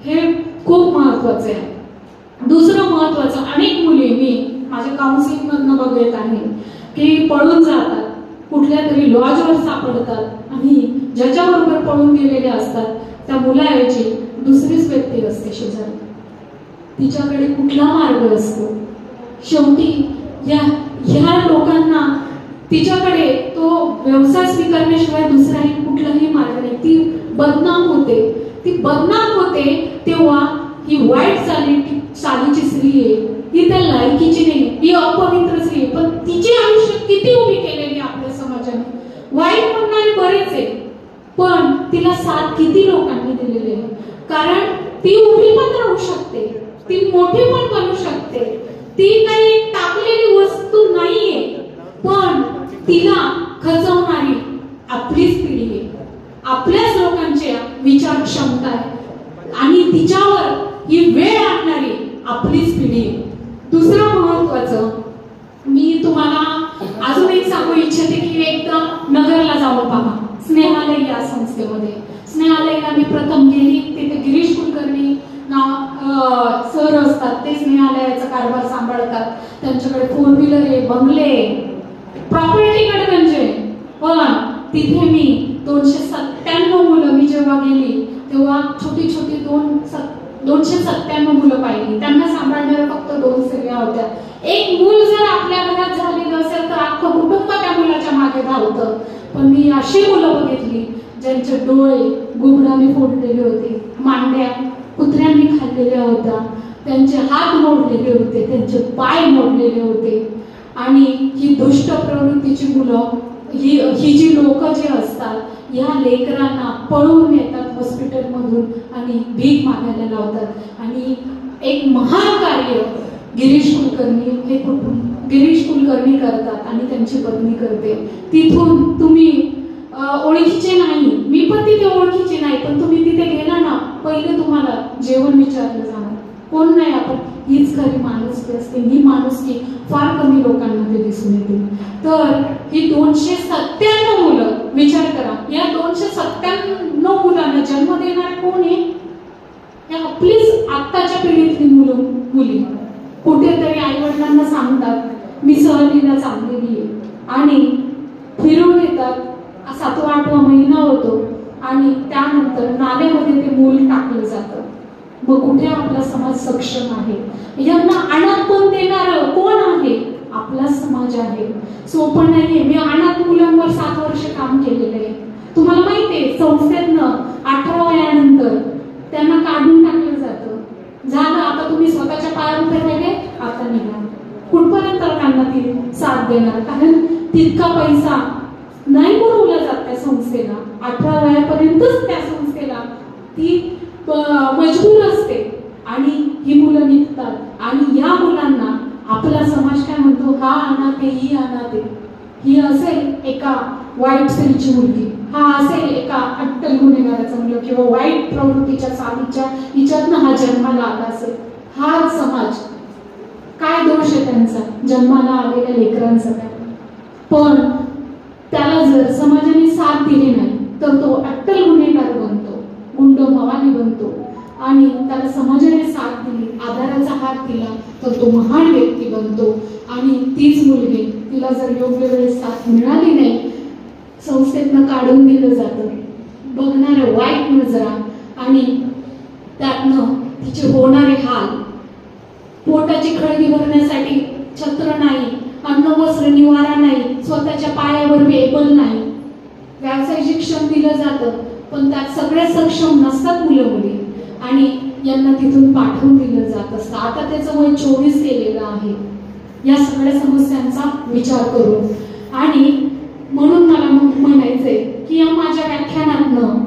हे खूप महत्वाचं आहे. दुसरं महत्वाचं, अनेक मुली मी माझ्या काउन्सिलिंग मधनं बघत आहे की पळून जातात, कुठल्या तरी लॉजवर सापडतात आणि ज्याच्याबरोबर पळून गेलेले असतात त्या मुलाऐवजी दुसरीच व्यक्ती असते शेजारी, तिच्याकडे कुठला मार्ग असतो? शेवटी ह्या लोकांना तिच्याकडे तो व्यवसाय स्वीकारण्याशिवाय दुसराही कुठलाही मार्ग नाही. ती बदनाम होते तेव्हा ही वाईट चालीची स्त्री आहे, ही त्या लायकीची नाही, ही अपवित्र स्त्री आहे, पण तिचे आयुष्य किती उभी केलेली आपल्या समाजाने. वाईट म्हणणारे बरेच आहे, पण तिला साथ किती लोकांनी दिलेली आहे. कारण ती उभी पण राहू शकते, ती मोठी पण बनू शकते, ती काही टाकलेली वस्तू नाहीये, पण तिला खचवणारी आपलीच पिढी आहे, आपल्याच लोकांच्या विचार क्षमता आहे आणि तिच्यावर ही वेळ आणणारी आपलीच पिढी आहे. दुसरं महत्वाचं मी तुम्हाला अजून एक सांगू इच्छिते की एकदा नगरला जाऊन पहा, स्नेहालय या संस्थेमध्ये. स्नेहालयला मी प्रथम गेली, तिथे गिरीश कुलकर्णी सर असतात, ते स्नेहालयाचा कारभार सांभाळतात. त्यांच्याकडे 4 व्हीलर आहे, बंगले, प्रॉपर्टी गडगंजे. पण तिथे मी 297 मुलं, मी जेव्हा गेली तेव्हा छोटी 297 मुलं पाहिली. त्यांना सांभाळणाऱ्या फक्त 2 स्त्रिया होत्या. एक मूल जर आपल्या घरात झालेलं असेल तर अख्खं कुटुंब त्या मुलाच्या मागे धावतं. पण मी अशी मुलं बघितली ज्यांचे डोळे गुबडाने फोडलेले होते, मांड्या कुत्र्यांनी खाल्लेल्या होत्या, त्यांचे हात मोडलेले होते, त्यांचे पाय मोडलेले होते. आणि ही दुष्ट प्रवृत्तीची मुलं, ही जी लोक जे असतात या लेकरांना पळवून येतात हॉस्पिटलमधून आणि भीक मागायला लावतात. आणि एक महान कार्य गिरीश कुलकर्णी करतात आणि त्यांची पत्नी करते. तिथून तुम्ही ओळखीचे नाही, मी पण तिथे ओळखीचे नाही, पण तुम्ही तिथे गेला ना, पहिले तुम्हाला जेवण विचारलं जाणार, कोण नाही आपण, हीच खरी माणुसकी असते. ही माणुसकी फार कमी लोकांमध्ये दिसून येते. तर ही 297 मुलं, विचार करा, या 297 मुलांना जन्म देणारे कोण आहे? या आपलीच आत्ताच्या पिढीतली मुली कुठेतरी आई वडिलांना सांगतात मी सहलीला चाललेली आहे आणि फिरून येतात. 7वा-8वा महिना होतो आणि त्यानंतर नाल्यामध्ये ते मूल टाकलं जातं. मग कुठे आपला समाज सक्षम आहे? यांना अनाथ पण देणारं कोण आहे? आपला समाज आहे. सोपं नाहीये. मी अनाथ मुलांवर 7 वर्ष काम केलेलं आहे. तुम्हाला माहितीये, संस्थेतनं 18 वयानंतर त्यांना काढून टाकलं जातं. झालं, आता तुम्ही स्वतःच्या पायावर उभे राहिले, आता निघा. कुठपर्यंत त्यांना ती साथ देणार? कारण तितका पैसा नाही पुरवला जात त्या संस्थेला. 18 वयापर्यंतच त्या संस्थेला ती मजबूर असते आणि ही मुलं निघतात. आणि या मुलांना आपला समाज काय म्हणतो? हा अनाथ आहे, ही अनाथ आहे. ही असेल एका वाईट स्त्रीची मुलगी, हा असेल एका अट्टल गुन्हेगाराचा मुलगा किंवा वाईट प्रवृत्तीच्या चालीच्या हिच्यातनं हा जन्माला आला असेल. हा समाज, काय दोष आहे त्यांचा जन्माला आलेल्या लेकरांचा? काय पण त्याला जर समाजाने साथ दिली नाही तर तो अट्टल गुन्हेगार बनतो, गुंड मवाली बनतो. आणि त्याला समाजाने साथ दिली, आधाराचा हात दिला तर तो महान व्यक्ती बनतो. आणि तीच मुलगी, तिला जर योग्य वेळेस साथ मिळाली नाही, संस्थेतनं काढून दिलं जातं. बघणाऱ्या वाईट नजरा आणि त्यातनं तिचे होणारे हाल, पोटाची खळगी भरण्यासाठी छत्र नाही, अन्न वस्त्र निवारा नाही, स्वतःच्या पायावर वेबल नाही, व्यावसायिक शिक्षण दिलं जातं पण त्यात सगळे सक्षम नसतात मुलं मुली आणि यांना तिथून पाठवून दिलं जात असतं. आता त्याचं वय 24 केलेलं आहे. या सगळ्या समस्यांचा विचार करून आणि म्हणून मला म्हणायचंय की या माझ्या व्याख्यानातनं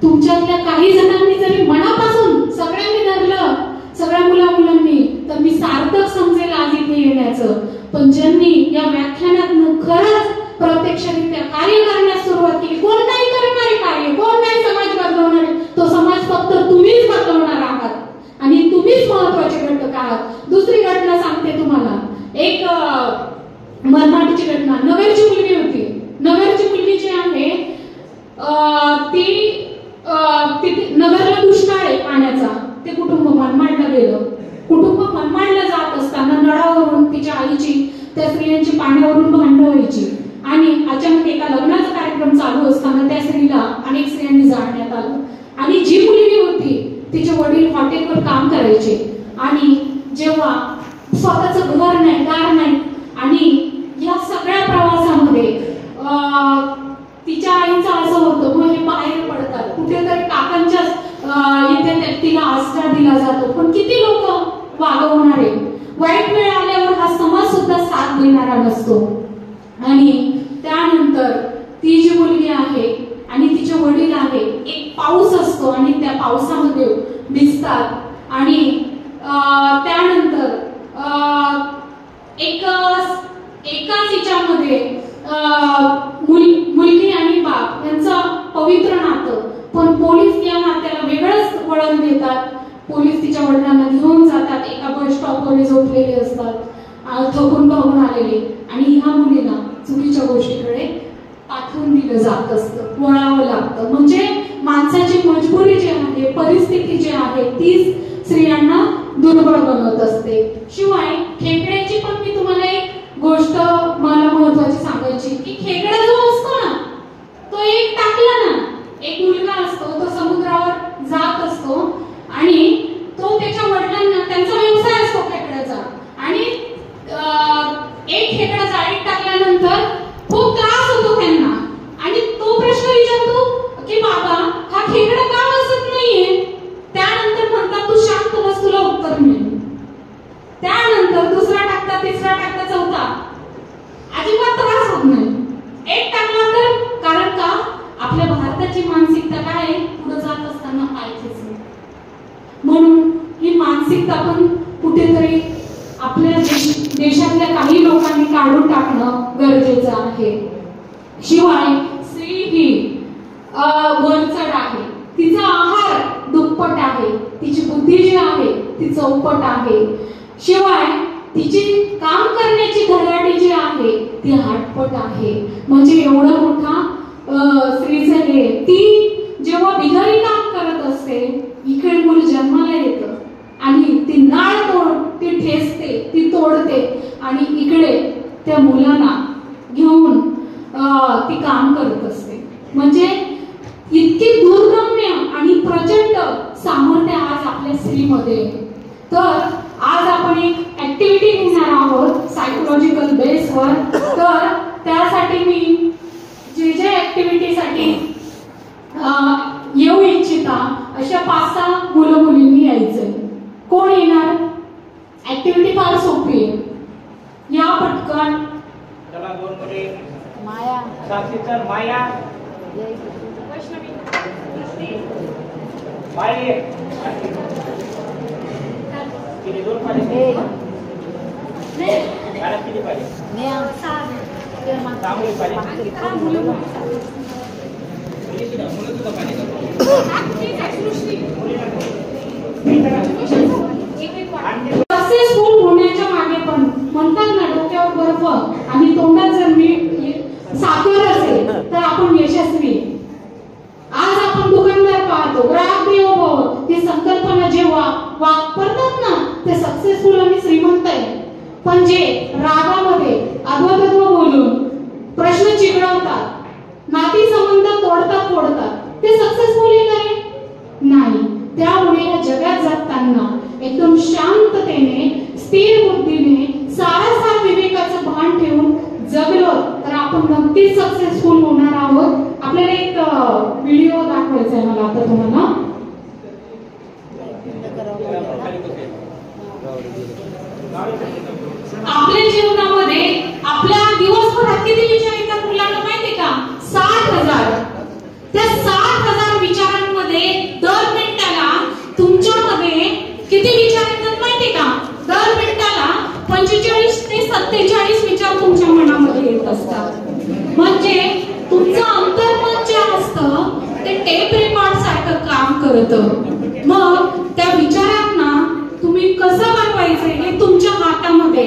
तुमच्यातल्या काही जणांनी जरी मनापासून सगळ्यांनी धरलं, सगळ्या मुलांनी, तर मी सार्थक समजेल आज इथे येण्याचं. पण ज्यांनी या व्याख्यानातनं खरंच प्रत्यक्षरित्या कार्य करण्यास सुरुवात केली, कोण नाही करणारे कार्य, कोण नाही समाज बदलवणारे, तो समाज फक्त तुम्हीच बदलवणार आहात आणि तुम्हीच महत्वाचे घटक आहात. दुसरी घटना सांगते तुम्हाला, एक मनमाडची घटना. नगरची मुलगी होती. नगरची मुलगी जी आहे ती नगरला दुष्काळ आहे पाण्याचा. ते कुटुंब मनमाडला गेलं. कुटुंब मनमाडला जात असताना नळावरून तिच्या आईची त्या स्त्रियांची पाण्यावरून भांडणं व्हायची आणि अचानक एका लग्नाचा कार्यक्रम चालू असताना त्या स्त्रीला अनेक स्त्रियांनी जाळण्यात आलं. आणि जी मुलगी होती तिचे वडील हॉटेलवर काम करायचे आणि जेव्हा स्वतःचं घर नाही, दार नाही आणि या सगळ्या प्रवासामध्ये तिच्या आईचं असं होतं मग हे बाहेर पडतात कुठेतरी काकांच्या इथे तिला आसरा दिला जातो. पण किती लोक वागवणारे, वाईट वेळ आल्यावर हा समाज सुद्धा साथ देणारा नसतो. आणि त्यानंतर ती जी मुलगी आहे आणि तिचे वडील आहे, एक पाऊस असतो आणि त्या पावसामध्ये भिजतात आणि त्यानंतर एकाच हिच्यामध्ये मुलगी आणि बाप यांचं पवित्र नातं, पण पोलीस या नात्याला वेगळंच वळण देतात. पोलीस तिच्या वडिलांना घेऊन जातात, एका बस स्टॉपवर झोपलेले असतात, थकून भागून आलेले, आणि ह्या मुलीला चुकीच्या गोष्टीकडे पाठवून दिलं जात असतं, वळावं लागतं. म्हणजे माणसाची मजबुरी जी आहे, परिस्थिती जी आहे, तीच स्त्रियांना दुर्बळ बनवत असते. शिवाय खेकड्याची पण मी तुम्हाला एक गोष्ट मला महत्वाची सांगायची की खेकडा जो असतो ना तो एक टाकला ना, एक मुलगा असतो तो समुद्रावर जात असतो आणि तो त्याच्या वडिलांना, त्यांचा व्यवसाय असतो खेकड्याचा, आणि एक खेकडा जाळीत टाकल्यानंतर खूप त्रास होतो त्यांना आणि तो प्रश्न विचारतो की बाबा हा खेकडा का बसत नाहीये. त्यानंतर म्हणतात तू शांत बस, तुला उत्तर मिळेल. त्यानंतर दुसरा टाकता, तिसरा टाकता, चौथा, अजिबात त्रास होत नाही. एक टाकला तर, कारण का आपल्या भारताची मानसिकता काय आहे, पुढे जात असताना पाहिजेच नाही. म्हणून ही मानसिकता पण कुठेतरी आपल्या देशातल्या काही लोकांनी काढून टाकणं गरजेचं आहे. शिवाय स्त्री ही वरचढ आहे, तिचा आहार दुप्पट आहे, तिची बुद्धी जी आहे ती चौपट आहे. शिवाय तिची काम करण्याची धडाडी जी आहे ती हाटपट आहे. म्हणजे एवढा मोठा स्त्रीचं हे, ती जेव्हा बिघारी काम करत असते, इकडे मूल जन्माला येतं आणि ती नाळ ती ठेचते, ती तोडते आणि इकडे त्या मुलाला घेऊन ती काम करत असते. म्हणजे इतकी दुर्गम्य आणि प्रचंड सामर्थ्य आज आपल्या स्त्रीमध्ये. तर आज आपण एक ऍक्टिव्हिटी घेणार आहोत सायकोलॉजिकल बेसवर. तर त्यासाठी मी जे ऍक्टिव्हिटीसाठी येऊ इच्छिता अशा 5-6 मुलं मुलींनी यायचंय. कोण येणार? ऍक्टिव्हिटी फार सोपी आहे, या पटकन. चला, 2 मध्ये माया, साक्षीचा माया, वैष्णवी, बाई, किती 2 पाहिजे, गाड्या किती पाहिजे, तांबडी पाहिजे, सक्सेसफुल होण्याच्या मागे पण म्हणतात ना, डोक्यावर बर्फ आणि तोंडात जर मीठ साखर असेल तर आपण यशस्वी. आज आपण दुकानदार पाहतो, ग्राहक देवो भव, ही संकल्पना जेव्हा वापरतात ना ते सक्सेसफुल आणि श्रीमंत आहे. पण जे रागामध्ये अद्वैतत्व बोलून प्रश्न चिघळवतात, नाती संबंध तोडतात फोडतात, ते सक्सेसफुल आहे का रे? नाही. त्यामुळे या जगात जगताना एकदम शांततेने, स्थिर बुद्धीने, सारासार विवेकाचं भान ठेवून जगलो तर आपण नक्कीच सक्सेसफुल होणार आहोत. आपल्याला एक व्हिडिओ दाखवायचा आहे मला आता तुम्हाला. आपल्या जीवनामध्ये आपल्या दिवसभरात किती विचार येतात मुलांना माहिती का? 60,000. त्या 60,000 विचारांमध्ये दर मिनिटाला तुमच्यामध्ये किती विचार येतात माहिती का? दर मिनिटाला 45 ते 47 विचार तुमच्या मनामध्ये येत असतात. म्हणजे तुमचं अंतर्मन जे असतं ते टेप रेकॉर्ड सारखं काम करतं. मग त्या विचारांना तुम्ही कसं बनवायचं हे तुमच्या हातामध्ये.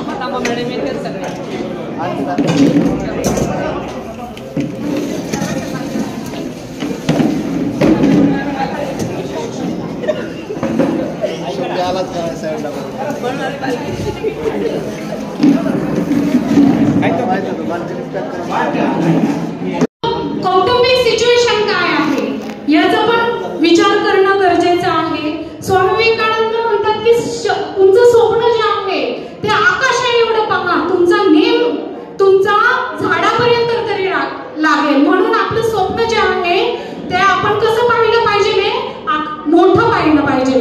आता मग मॅडम येते सगळे. कौटुंबिक सिच्युएशन काय आहे याचा पण विचार करणं गरजेचं आहे. स्वामी विवेकानंद म्हणतात की तुमचं स्वप्न जे आहे ते आकाशा एवढं बघा, तुमचा नेम तुमचा झाडापर्यंत तरी लागेल. म्हणून आपलं स्वप्न जे आहे ते आपण कसं पाहिलं पाहिजे, मोठं पाहिलं पाहिजे.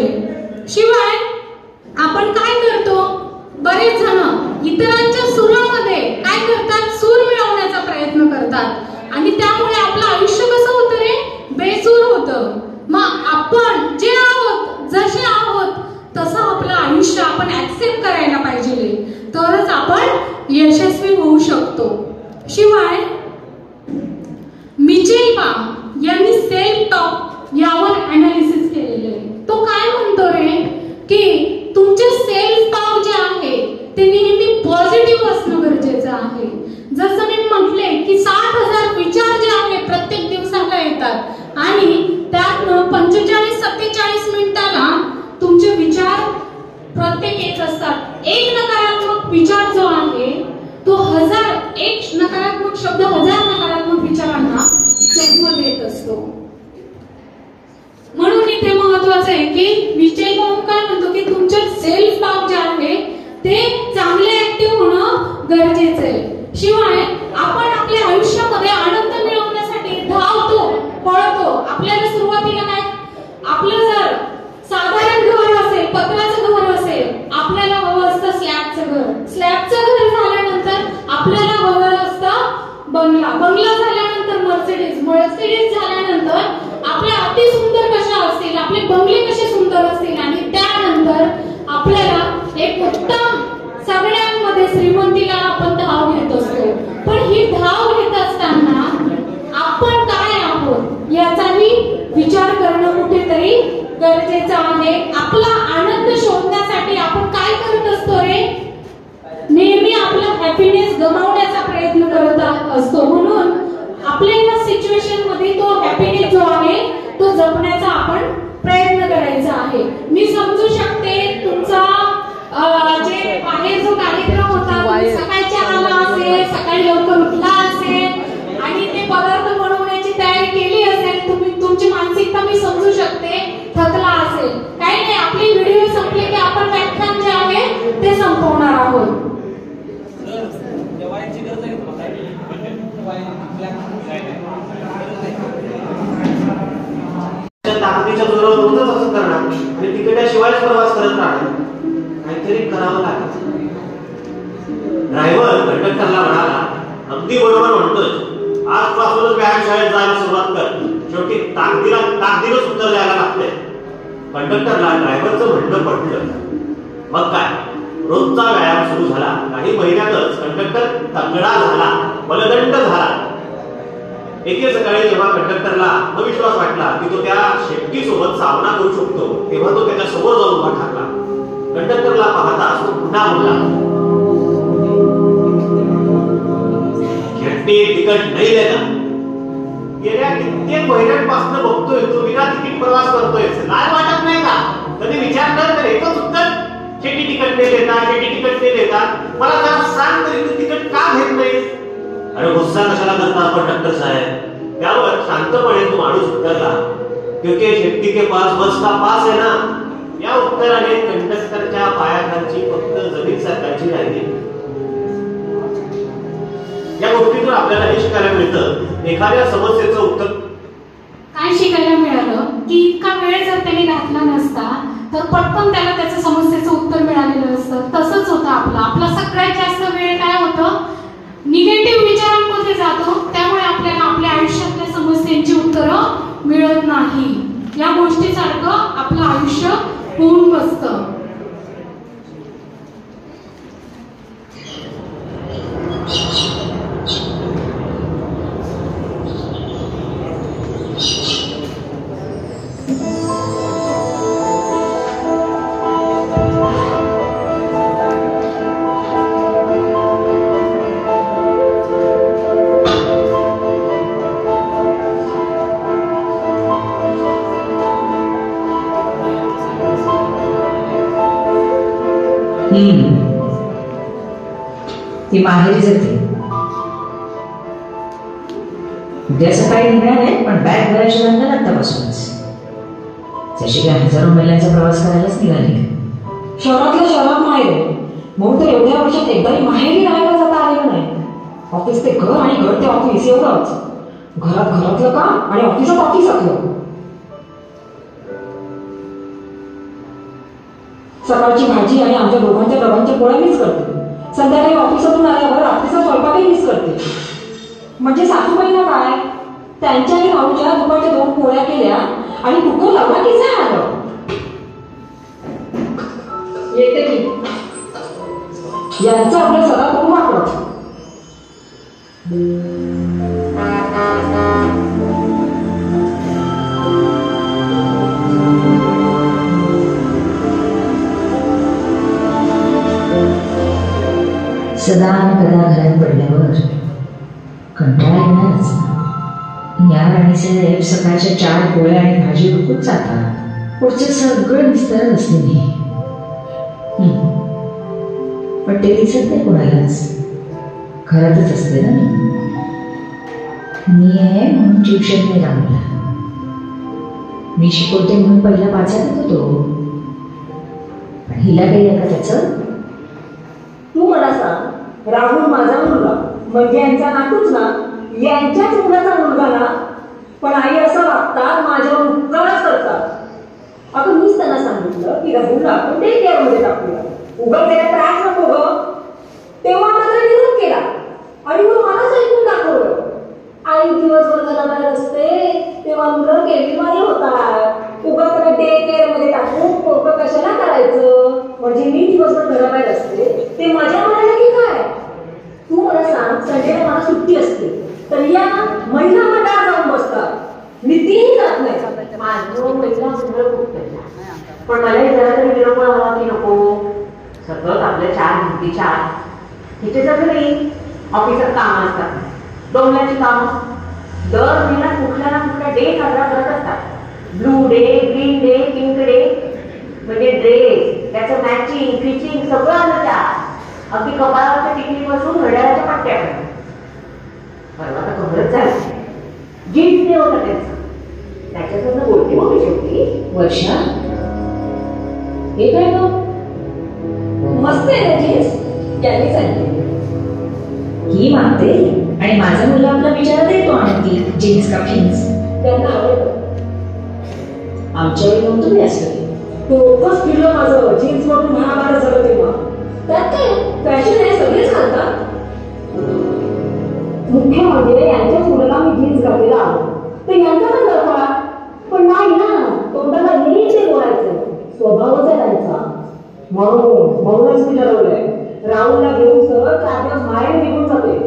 शिवाय आपण काय करतो, बरेच जण इतरांच्या सुरामध्ये काय करतात, सूर मिळवण्याचा प्रयत्न करतात आणि त्यामुळे आपलं आयुष्य कसं होतं रे, बेसूर होतं. मग आपण जे आहोत, जसे आहोत तसं आपलं आयुष्य आपण ऍक्सेप्ट करायला पाहिजे, तरच आपण यशस्वी होऊ शकतो. शिवाय मिचेल बाम यांनी सेल्फ टॉक यावर अनालिसिस केलेलं आहे. तो काय म्हणतो रे की तुमचे सेल्फ टॉक जे आहे ते नेहमी पॉझिटिव्ह असणं गरजेचं आहे. जसं मी म्हटले की 60,000 विचार जे आहे प्रत्येक दिवसाला येतात आणि त्यात 45-47 मिनिटाला तुमचे विचार प्रत्येक येत असतात. एक नकारात्मक विचार जो आहे तो 1000, एक नकारात्मक शब्द 1000 नकारात्मक विचारांना जन्म देत असतो. म्हणून इथे महत्वाचं आहे की विजय भाऊ काय म्हणतो की तुमचे सेल्फ टॉक जे आहे ते चांगले ऍक्टिव्ह होणं गरजेचं आहे. शिवाय आपण आपल्या आयुष्यामध्ये आनंद मिळवण्यासाठी धावतो, पळतो. आपल्याला सुरुवातीला काय, आपलं जर साधारण घर असेल, पत्राचं घर असेल, आपल्याला हवं असतं स्लॅबचं घर. स्लॅबचं घर झाल्यानंतर आपल्याला हवं असतं बंगला. बंगला झाल्यानंतर मर्सिडीज. मर्सिडीज झाल्यानंतर आपल्या अति सुंदर कशा असतील, आपले बंगले कसे सुंदर असतील आणि त्यानंतर आपल्याला एक उत्तम सगळ्यांमध्ये श्रीमंतीला आपण धाव घेत असतो. पण ही धाव घेत असताना आपण काय आहोत याचाही विचार करणं कुठेतरी गरजेचं आहे. आपला आनंद शोधण्यासाठी आपण काय करत असतो रे, नेहमी आपला हॅपीनेस गमावण्याचा प्रयत्न करत असतो. म्हणून आपल्या या सिच्युएशन मध्ये तो हॅपीनेस जो आहे तो जपण्याचा आपण प्रयत्न करायचा आहे. मी समजू शकते तुमचा जे बाहेर जो कार्यक्रम होता, सकाळच्या आला असेल, सकाळी लवकर उठला असेल आणि ते पदार्थ बनवण्याची तयारी केली असेल, तुमची मानसिकता मी समजू शकते, थकला असेल. काही नाही, आपली व्हिडिओ संपली की आपण व्याख्यान जे आहे ते संपवणार आहोत. ताकदीच्या जोरावर रोजच असं करणार आणि तिकिटाशिवाय प्रवास करत राहणार. काहीतरी करावं लागेल. ड्रायव्हर कंडक्टरला म्हणाला, अगदी बरोबर म्हणतोय, आजपासूनच व्यायामशाळेत जायला सुरुवात कर. शेवटी ताकदीलाच उत्तर द्यायला लागतंय. कंडक्टरला ड्रायव्हरचं म्हणणं पटलं. मग काय, रोजचा व्यायाम सुरू झाला. काही महिन्यातच कंडक्टर तगडा झाला, बलदंड झाला. एके सकाळी जेव्हा कंडक्टरला आत्मविश्वास वाटला की तो त्या शेपटीसोबत सामना करू शकतो, तेव्हा तो त्याच्या समोर जाऊन उभा ठाकला. कंडक्टरला पाहता तो पुन्हा बोलला, शेपटी तिकीट नाही देता. गेल्या कित्येक महिन्यांपासून बघतोय तो विना तिकीट प्रवास करतोय. लाज वाटत नाही का? कधी विचार कर, एकच उत्तर, शेटी तिकीट नाही देता, शेटी तिकीट नाही देता. मला जरा सांग तरी तू तिकीट का घेत नाही? अरे गुस्सा कशाला करता कंडक्टर साहेब? त्यावर शांतपणे तो माणूस उत्तरला, क्योंकि शेट्टी के पास बस का पास है ना. या उत्तराने कंडक्टरच्या पायाखालची फक्त जमीन सरकारची राहिली. या गोष्टीतून आपल्याला हे शिकायला मिळतं, एखाद्या समस्येचं उत्तर काय शिकायला मिळालं की इतका वेळ जर त्याने घातला नसता तर पटकन त्याला त्याच्या समस्येचं उत्तर मिळालेलं असतं. तसंच होतं आपला सगळ्यात जास्त वेळ काय होतं, निगेटिव्ह विचारांमध्ये जातो. त्यामुळे आपल्याला आपल्या आयुष्यातल्या समस्यांची उत्तरं मिळत नाही. या गोष्टीसारखं आपलं आयुष्य होऊन बसतं. ती माहेरी जाते. उद्या सकाळी निघणार आहे, पण बॅग भरायची नंतर आतापासूनच. जशी काय हजारो महिलांचा प्रवास करायलाच निघाली. शहरातल्या शहरात माहेर आहे म्हणून तर एवढ्या वर्षात एकदाही माहेरी राहायला जाता आलेलं नाही. ऑफिस ते घर आणि घर ते ऑफिस एवढंच. घरात घरातलं काम आणि ऑफिसात ऑफिसातलं. सकाळची भाजी आणि आमच्या दोघांच्या डबांच्या पोळ्या मीच करते. संध्याकाळी ऑफिसातून आल्यावर रात्रीचा स्वयंपाकही मीच करते. म्हणजे सासूबाईंना काय, त्यांच्याही भाऊच्या दुपारच्या 2 पोळ्या केल्या आणि कुकर लावला की झालं. येते की यांचं आपल्या सगळा करून वापरत. सदा कदा घरात पडल्यावर कंटाळा येणारच. या राणीसाहेब सकाळच्या 4 पोळ्या आणि भाजी रुकून जातात. पुढचं सगळं विस्तार असते मी. पण ते दिसत नाही कोणालाच. घरातच असते ना मी आहे म्हणून ट्युशन नाही राहूला. मी शिकवते म्हणून पहिला 5ात होतो. पण हिला काही आहे का त्याचं? तू मला सांग, राहुल माझा मुलगा म्हणजे यांचा नातूच ना, यांच्याच मुलाचा मुलगा ना. पण आई असं वागतात, माझ्यावर उपकारच करतात. अगं मीच त्यांना सांगितलं की राहुलला आपण डे केअर मध्ये टाकूया, उगा त्याला त्रास नको ग. तेव्हा मात्र विरोध केला आणि मग मलाच ऐकून दाखवलं. आई दिवसभर घराबाहेर असते तेव्हा मुलं केविलमध्ये होतात. उगा त्याला डे केअर मध्ये टाकून पोरं कशाला करायचं. म्हणजे मी दिवसभर घराबाहेर असते ते माझ्या मनाला की काय. तू मला सांग, संडेला मला सुट्टी असते तर या महिला मंडळात जाऊन बसतात. मी तीही जात नाही. माझं महिला सगळं खूप पाहिजे. पण मला जरा तरी विरोध हवा की नको. सतत आपल्या 4 भिंतीच्या आत तिथे जर नाही ऑफिसात कामं असतात, डोंगल्याची कामं. दर महिन्यात कुठल्या ना कुठल्या डे साजरा करत असतात. Blue day, green day, pink day. म्हणजे ड्रेस, त्याचं मॅचिंग, फिचिंग सगळं आलं त्यात. अगदी कपाळावरच्या टिकलीपासून घड्याळाच्या पट्ट्यापर्यंत. परवा तर खबरच झाली, जीन्स डे होता त्यांचा. त्याच्यासमोर बोलते मग मी शेवटी, वर्षा हे काय ग मस्त आहे ना जीन्स, त्यांनी सांगितलं. ही मागते आणि माझा मुलगा आपला विचार देतो आणखी जीन्स का फिन्स. त्यांना आवडतं. आमच्या वेळी नव्हतं मी असं. डोकंच फिरलं माझं जीन्स मधून महाभारत झालं तेव्हा. त्यात काय फॅशन आहे, सगळेच घालतात. मुख्य म्हणजे यांच्याच मुलाला मी जीन्स घातलेला आवडतो तर यांचा पण दरफळा. पण नाही ना, तोंडाला नेहमी ते बोलायचं. स्वभावच आहे त्यांचा. म्हणूनच मी ठरवलंय राहुलला घेऊन सरळ 4 दिवस बाहेर निघून जाते.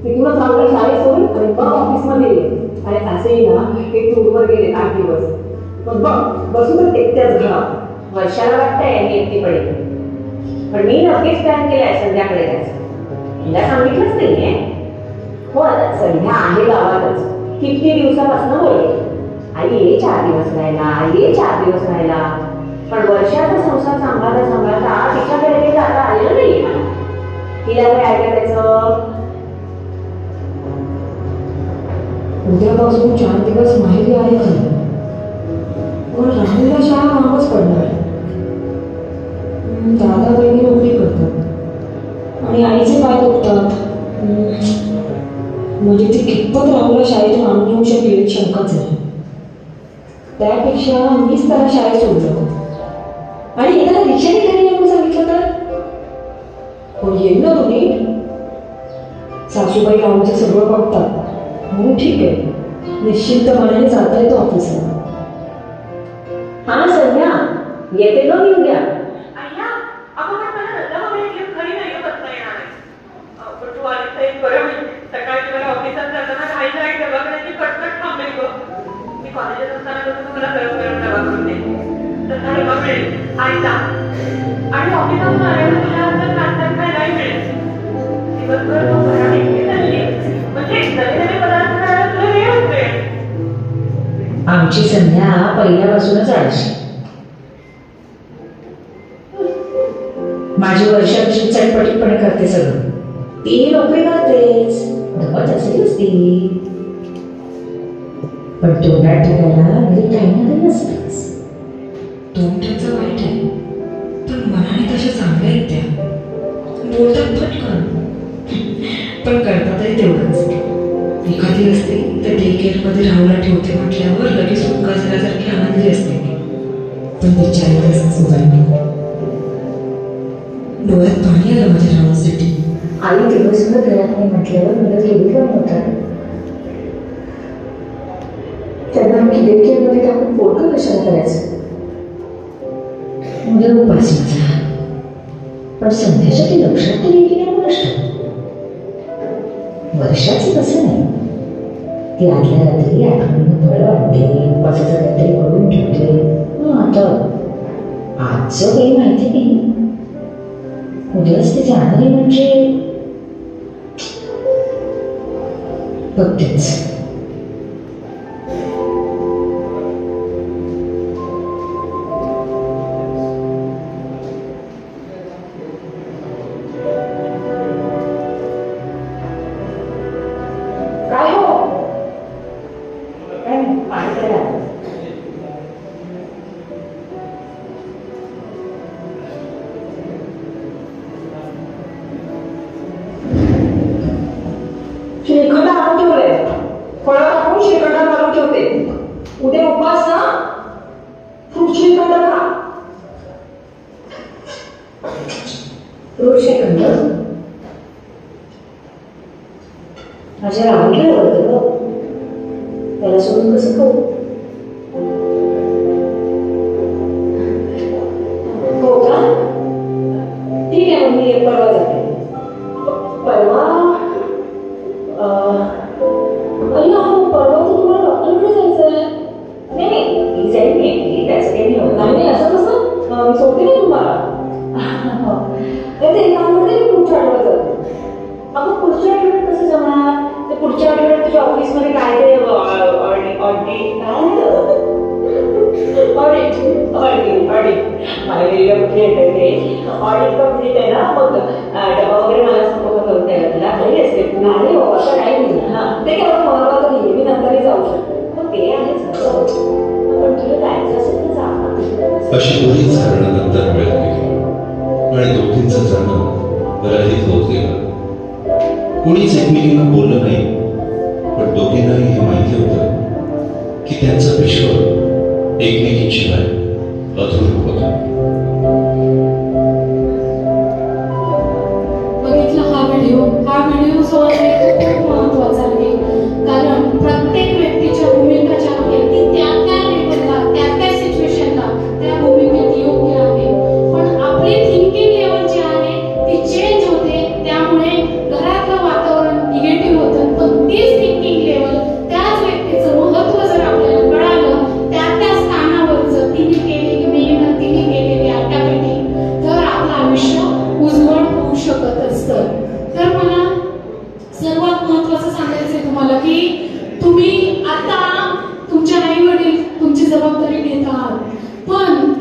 तिथूनच राहुलला शाळेत सोडून आणि मग ऑफिसमध्ये येईल. आणि असेही ना एक टूरवर गेले 8 दिवस. मग बघ बसूनच एकट्याच घरात. वर्षाला वाटतंय मी एकटी पडेल, पण मी नक्कीच प्लॅन केलाय संध्याकडे जायचं. तिला सांगितलंच नाहीये. हो आता संध्या आहे गावातच. किती दिवसापासून बोलते आई ये 4 दिवस राहिला, आई ये 4 दिवस राहिला. पण वर्षाचा संसार सांभाळता तिच्याकडे काही जाता आलेलं नाहीये मला. तिला काय आयडिया त्याचं. उद्यापासून 4 दिवस माहेरी आहे का? पण राहुलला शाळा मागच पडणार. दादा बहिणी नोकरी करतात आणि आईचे पाय दुखतात. म्हणजे ती कितपत राहुलला शाळेतून आणून येऊ शकेल एक शंकाच आहे. त्यापेक्षा मीच त्याला शाळेत सोडलं आणि एखाद्या रिक्षाने घरी येऊन सांगितलं तर. पण येईल ना तुम्ही. सासूबाई राहुलचं सगळं बघतात म्हणून ठीक आहे, निश्चिंत मनाने जाता येतो ऑफिसला. हा संध्या येते न घेऊन घ्या. सकाळी मला ऑफिसात जाताना काही नाही डबा करायची पटपट थांबेल ग. मी कॉलेजात असताना मला गरम गरम डबा करून दे. तसा डबा मिळेल आईचा. आणि ऑफिसातून आल्यावर तुझ्या हातात नाश्ता खायलाही मिळेल. दिवसभर तू घरात एकटी चालली म्हणजे नवे नवे पदार्थ करायला तुला वेळ होते. आमची संध्या पहिल्यापासूनच आळशी. माझी वर्षाची चटपटीतपणे करते सगळं. ती नोकरी करतेच, धमत असेलच ती, पण तोंडात ठेवायला घरी काही ना काही असतंच. तोंड त्यांचं वाईट आहे, पण मनाने तशा चांगल्या आहेत त्या. बोलतात पटकन, पण करतातही तेवढंच. एखादी असते तर डे केअरमध्ये राहूला ठेवते म्हटल्यावर लगेच सुटका झाल्यासारखी आनंदी असते, पण बिचारी तसंच उभारली. डोळ्यात पाणी आलं माझ्या राहूसाठी. आई दिवसभर घरात नाही म्हटल्यावर मला थोडी पण होतात. त्यांना मी डे केअरमध्ये टाकून पोरकं कशाला करायचं. उद्या उपास माझा, पण संध्याच्या ती लक्षात तरी की नाही नसतं. वर्षाचं कसं नाही, ती आदल्या रात्री आठवणीनं फळं आणते, उपासाचं काहीतरी करून ठेवते. आता आजचं काही माहिती नाही, उद्याच ते जाणारी म्हणजे बघतेच. काय हो काय पाणी करा. श्रीखंड आणून ठेवलंय, फळं टाकून श्रीखंडात घालून ठेवते. उद्या उपास ना, फ्रूट श्रीखंड खा. फ्रूट श्रीखंड माझ्या राहुलला आवडतं ग, त्याला सोडून कसं खाऊ. हो का, ठीक आहे, मग मी परवा जाते. परवा अय्या परवा तर तुम्हाला डॉक्टरकडे जायचंय. नाही मी जाईन, मी त्याचं काही नाही होत. नाही असं कसं, मी सोडते ना तुम्हाला. ते काम करते, मी पुढच्या आठवड्यात जाते. अगं पुढच्या आठवड्यात कसं जमणार. ते पुढच्या आठवड्यात तुझ्या ऑफिसमध्ये काय ते ऑडिट कंप्लीट आहे ना, मग डबा वगैरे मला संपर्क करून द्यायला तुला घरी असते. नाही हो, असं काही नाही. हां, ते काय महत्वाचं नाही, मी नंतरही जाऊ शकते. मग ते आहेच पण तुला जायचं असेल तर जा. अशी बरीच कारणं नंतर मिळत गेली आणि दोघींचं जाणं रहित होत गेलं. कोणीच एकमेकींना बोललं नाही, पण दोघींनाही हे माहिती होतं की त्यांचं विश्व एकमेकींशिवाय अधूर होतं. बघितला हा व्हिडिओ सोडणे खूप महत्वाचा आहे, कारण प्रत्येक व्यक्तीच्या भूमिका ज्या आहेत ती त्या लेवलला, त्या सिच्युएशनला त्या भूमिकेत योग्य आहे. पण आपली थिंकिंग लेवल जी आहे ती चेंज होते, त्यामुळे घरातलं वातावरण निगेटिव्ह होतं. पण तीच थिंकिंग लेवल, त्याच व्यक्तीचं महत्त्व जर आपल्याला कळालं, त्या स्थानावर जर तिने केलेली मेहनत, तिने केलेली ऍक्टिव्हिटी, तर आपलं आयुष्य उज्ज्वल होऊ शकत असतं. तर मला सर्वात महत्त्वाचं सांगायचंय तुम्हाला की तुम्ही आता तुमचे आई वडील तुमची जबाबदारी घेत आहात. पण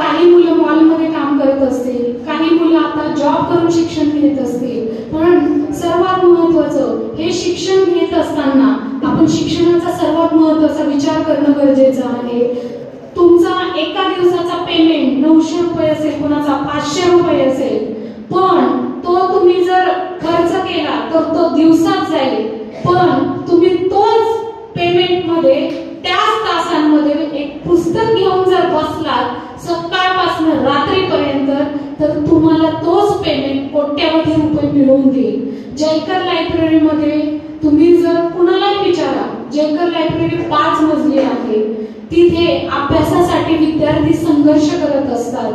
काही मुलं मॉलमध्ये काम करत असतील, काही मुलं आता जॉब करून शिक्षण घेत असतील. पण सर्वात महत्त्वाचं, हे शिक्षण घेत असताना आपण शिक्षणाचा सर्वात महत्त्वाचा विचार करणं गरजेचं आहे. तुमचा एका दिवसाचा पेमेंट 900 रुपये असेल, कोणाचा 500 रुपये असेल, पण तो तुम्ही जर खर्च केला तर तो दिवसात जाईल. पण तुम्ही तोच पेमेंट मध्ये त्याच तासांमध्ये एक पुस्तक घेऊन जर बसलात सकाळपासून रात्रीपर्यंत, तर तुम्हाला तोच पेमेंट कोट्यावधी रुपये मिळवून देईल. जयकर लायब्ररीमध्ये तुम्ही जर कुणालाही विचारा, जयकर लायब्ररी 5 मजली आहे. तिथे अभ्यासासाठी विद्यार्थी संघर्ष करत असतात.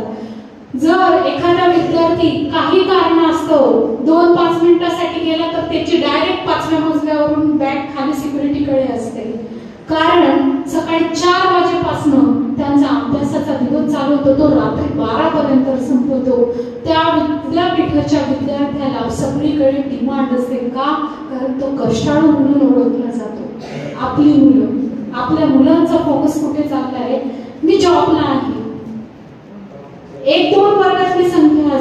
जर एखादा विद्यार्थी काही कारणास्तव 2-5 मिनिटासाठी गेला तर त्याची डायरेक्ट 5व्या मजल्यावरून बॅग खाली सिक्युरिटीकडे असते. कारण सकाळी 4 वाजेपासून त्यांचा अभ्यासाचा दिवस चालू होतो, तो रात्री 12 पर्यंत संपतो. त्या विद्यापीठाच्या विद्यार्थ्याला सगळीकडे डिमांड असते. का? कारण तो कष्टाळू म्हणून ओळखला जातो. आपली मुलं, आपल्या मुलांचा फोकस कुठे चालला आहे? मी जॉबला आहे, 1-2 वर्गातली संख्या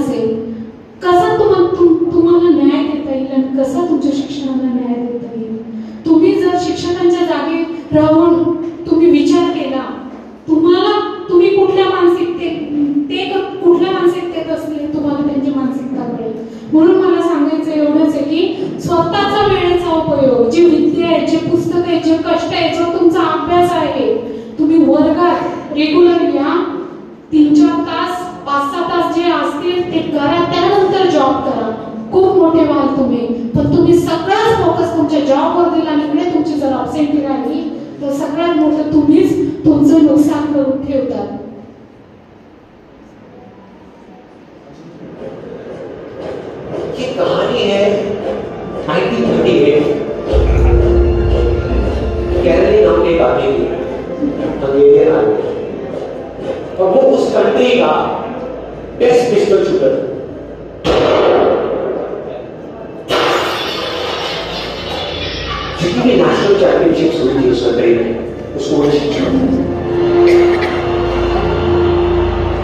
करते, जे कष्ट आहे, जो तुमचा अभ्यास आहे, तुम्ही वर्गात रेग्युलर या, 3-4 तास 5-6 तास जे असतील ते करा, त्यानंतर जॉब करा. खूप मोठे व्हाल तुम्ही, पण तुम्ही सगळाच फोकस तुमच्या जॉबवर दिला आणि इकडे तुमची जर अब्सेंटी राहिली तर सगळ्यात मोठं तुम्हीच तुमचं नुकसान करून ठेवतात. ये कहानी है 1938 कैरली नाम के एक आदमी की, हंगेरियन आदमी, और वो उस कंट्री का बेस्ट पिस्टल शूटर. जितनी भी नेशनल चैंपियनशिप्स हुई थी उस कंट्री में, उसको जीता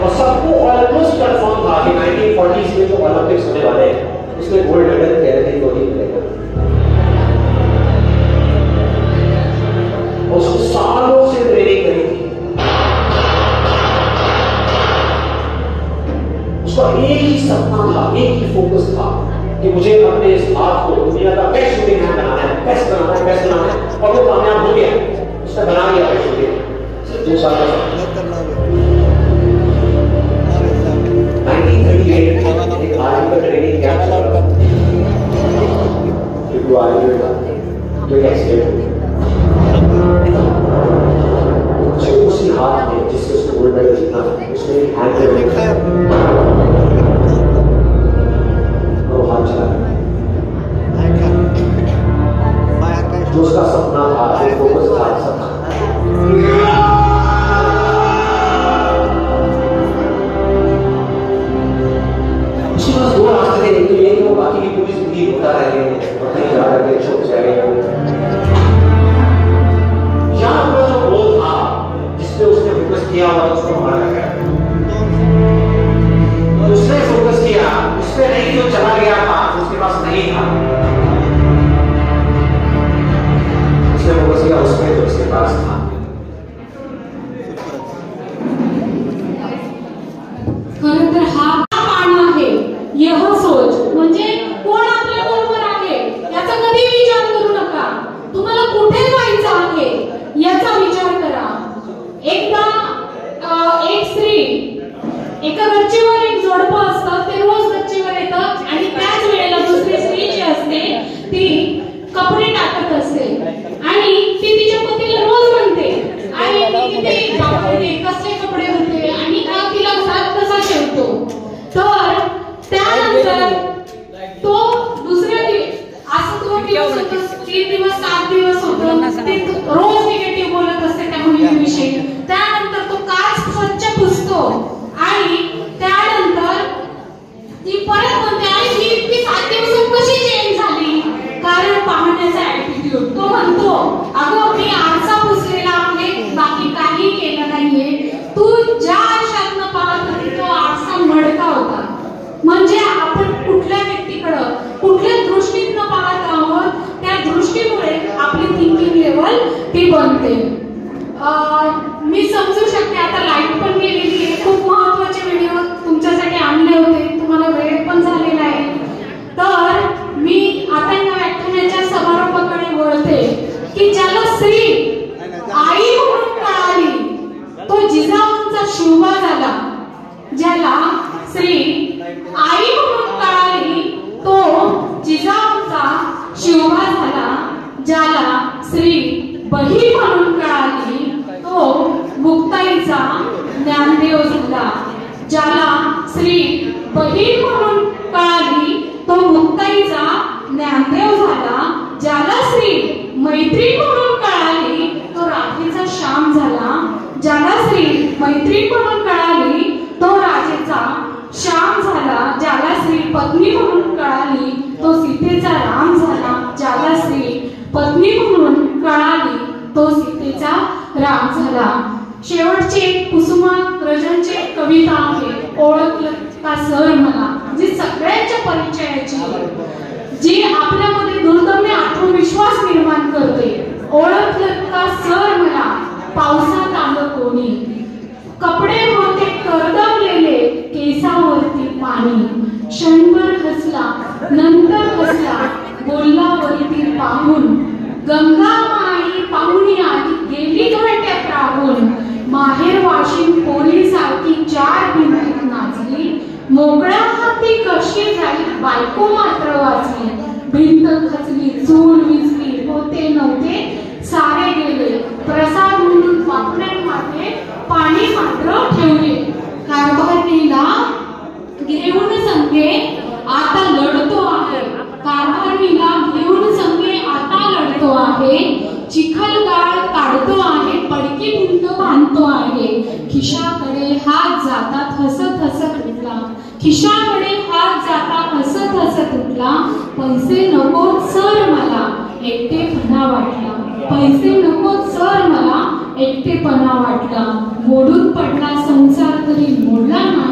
और सबको ऑलमोस्ट कंफर्म था कि 1940s में जो ओलंपिक्स होने वाले हैं उसमें गोल्ड मेडल केरल को ही मिलेगा. उसको सालों से ट्रेनिंग करी थी. उसका एक ही सपना था, एक ही फोकस था कि मुझे अपने इस हाथ को दुनिया का बेस्ट शूटिंग हैंड बनाना है, बेस्ट बनाना है, बेस्ट बनाना है. और वो कामयाब हो गया, उसने बना लिया बेस्ट शूटिंग. सिर्फ 2 साल का 1938 एक आर्मी का ट्रेनिंग कैंप चल रहा था. जो आर्मी में था तो एक एक्सीडेंट हो गया. जो उसी हाथ में जिससे उसने गोल्ड मेडल जीता था उसने एक हैंड ग्रेनेड खाया और वो हाथ चला गया. जो उसका सपना था, जो फोकस था, सपना उसके पास 2 रास्ते थे. एक तो ये कि वो बाकी की पूरी जिंदगी होता रहे और कहीं जा करके छुप जाए, या वो जो गोल था जिसपे उसने फोकस किया और उसको मारा गया. उसने फोकस किया उसपे नहीं, जो चला गया था उसके पास नहीं था. उसने फोकस किया उसपे जो उसके पास था. खरं तर हा मान आहे, यह सोच म्हणजे कोण आपल्या बरोबर आहे याचा कधी विचार करू नका. तुम्हाला कुठे जायचं आहे याचा विचार करा. एकदा एक स्त्री, एका गच्चीवर एक जोडपं असतं, ते रोज गच्चीवर येतं आणि त्याच वेळेला दुसरी स्त्री जी असते ती कपडे टाकत असते आणि ती तिच्या पतीला रोज म्हणते, आई किती कपडे, कसले कपडे होते आणि तिला घरात कसा ठेवतो. तर त्यानंतर तो दुसऱ्या असं 2 दिवस होतं, 3 दिवस 7 दिवस होतं, ते रोज निगेटिव्ह बोलत असते त्या मुलीविषयी. त्यानंतर तो काच स्वच्छ पुसतो आणि त्यानंतर ती परत म्हणते, आई ही इतकी 7 दिवसात कशी चेंज झाली. कारण पाहण्याचा ऍटिट्यूड. तो म्हणतो, अगं मी आरसा पुसलेला आहे, बाकी काही केलं नाहीये, तू ज्या आरशातनं पाहत होती तो आरसा मडका होता. म्हणजे आपण कुठल्या व्यक्तीकडं कुठल्या दृष्टीतनं पाहत आहोत त्या दृष्टीमुळे आपली थिंकिंग लेवल ती बनते. मी समजू शकते आता लाईट पण गेलेली आहे. खूप महत्त्वाचे व्हिडिओ तुमच्यासाठी आणले होते, तुम्हाला वेळ पण झालेला आहे. तर मी आता या व्याख्यानाच्या समारोपाकडे वळते की ज्याला स्त्री आई म्हणून कळाली तो जिजाऊंचा शिवबा झाला. ज्याला स्त्री आई म्हणून कळाली तो जिजाऊंचा शिवबा झाला. ज्याला स्त्री बहीण म्हणून कळाली तो मुक्ताईचा ज्ञानदेव झाला. ज्याला स्त्री बहीण म्हणून कळाली तो मुक्ताईचा ज्ञानदेव झाला. ज्याला स्त्री मैत्रीण म्हणून कळाली तो राखीचा श्याम झाला. ज्याला स्त्री मैत्रीण म्हणून कळाली तो राजेचा श्याम झाला. ज्याला स्त्री पत्नी म्हणून कळाली तो सीतेचा राम झाला. ज्याला स्त्री पत्नी म्हणून कळाली तो सीतेचा राम झाला. शेवटची एक कुसुमाग्रजांची कविता आहे, ओळखलं का सर मला, जी सगळ्यांच्या परिचयाची, जी आपल्यामध्ये दुर्दम्य आत्मविश्वास निर्माण करते. ओळखलं का सर मला, पावसात आलं कोणी, कपडे होते करदवलेले, केसावरती पाणी, क्षणभर हसला नंतर हसला, बोलला वरती पाहून, गंगा माई भिंत खचली, चूल विजली, होते नव्हते सारे गेले. प्रसाद म्हणून पापण्यांमध्ये पाणी मात्र ठेवले. कारभारणीला घेऊन संगे आता लढतो आहे. कारभारणीला घेऊन संगे आता लढतो आहे. चिखलगाळ काढतो आहे, पडकी भिंत बांधतो आहे. खिशाकडे हात जातात हसत हसत उठला. खिशाकडे हात जातात हसत हसत उठला. पैसे नको सर मला एकटेपणा वाटला. पैसे नको सर मला एकटेपणा वाटला. मोडून पडला संसार तरी मोडला नाही.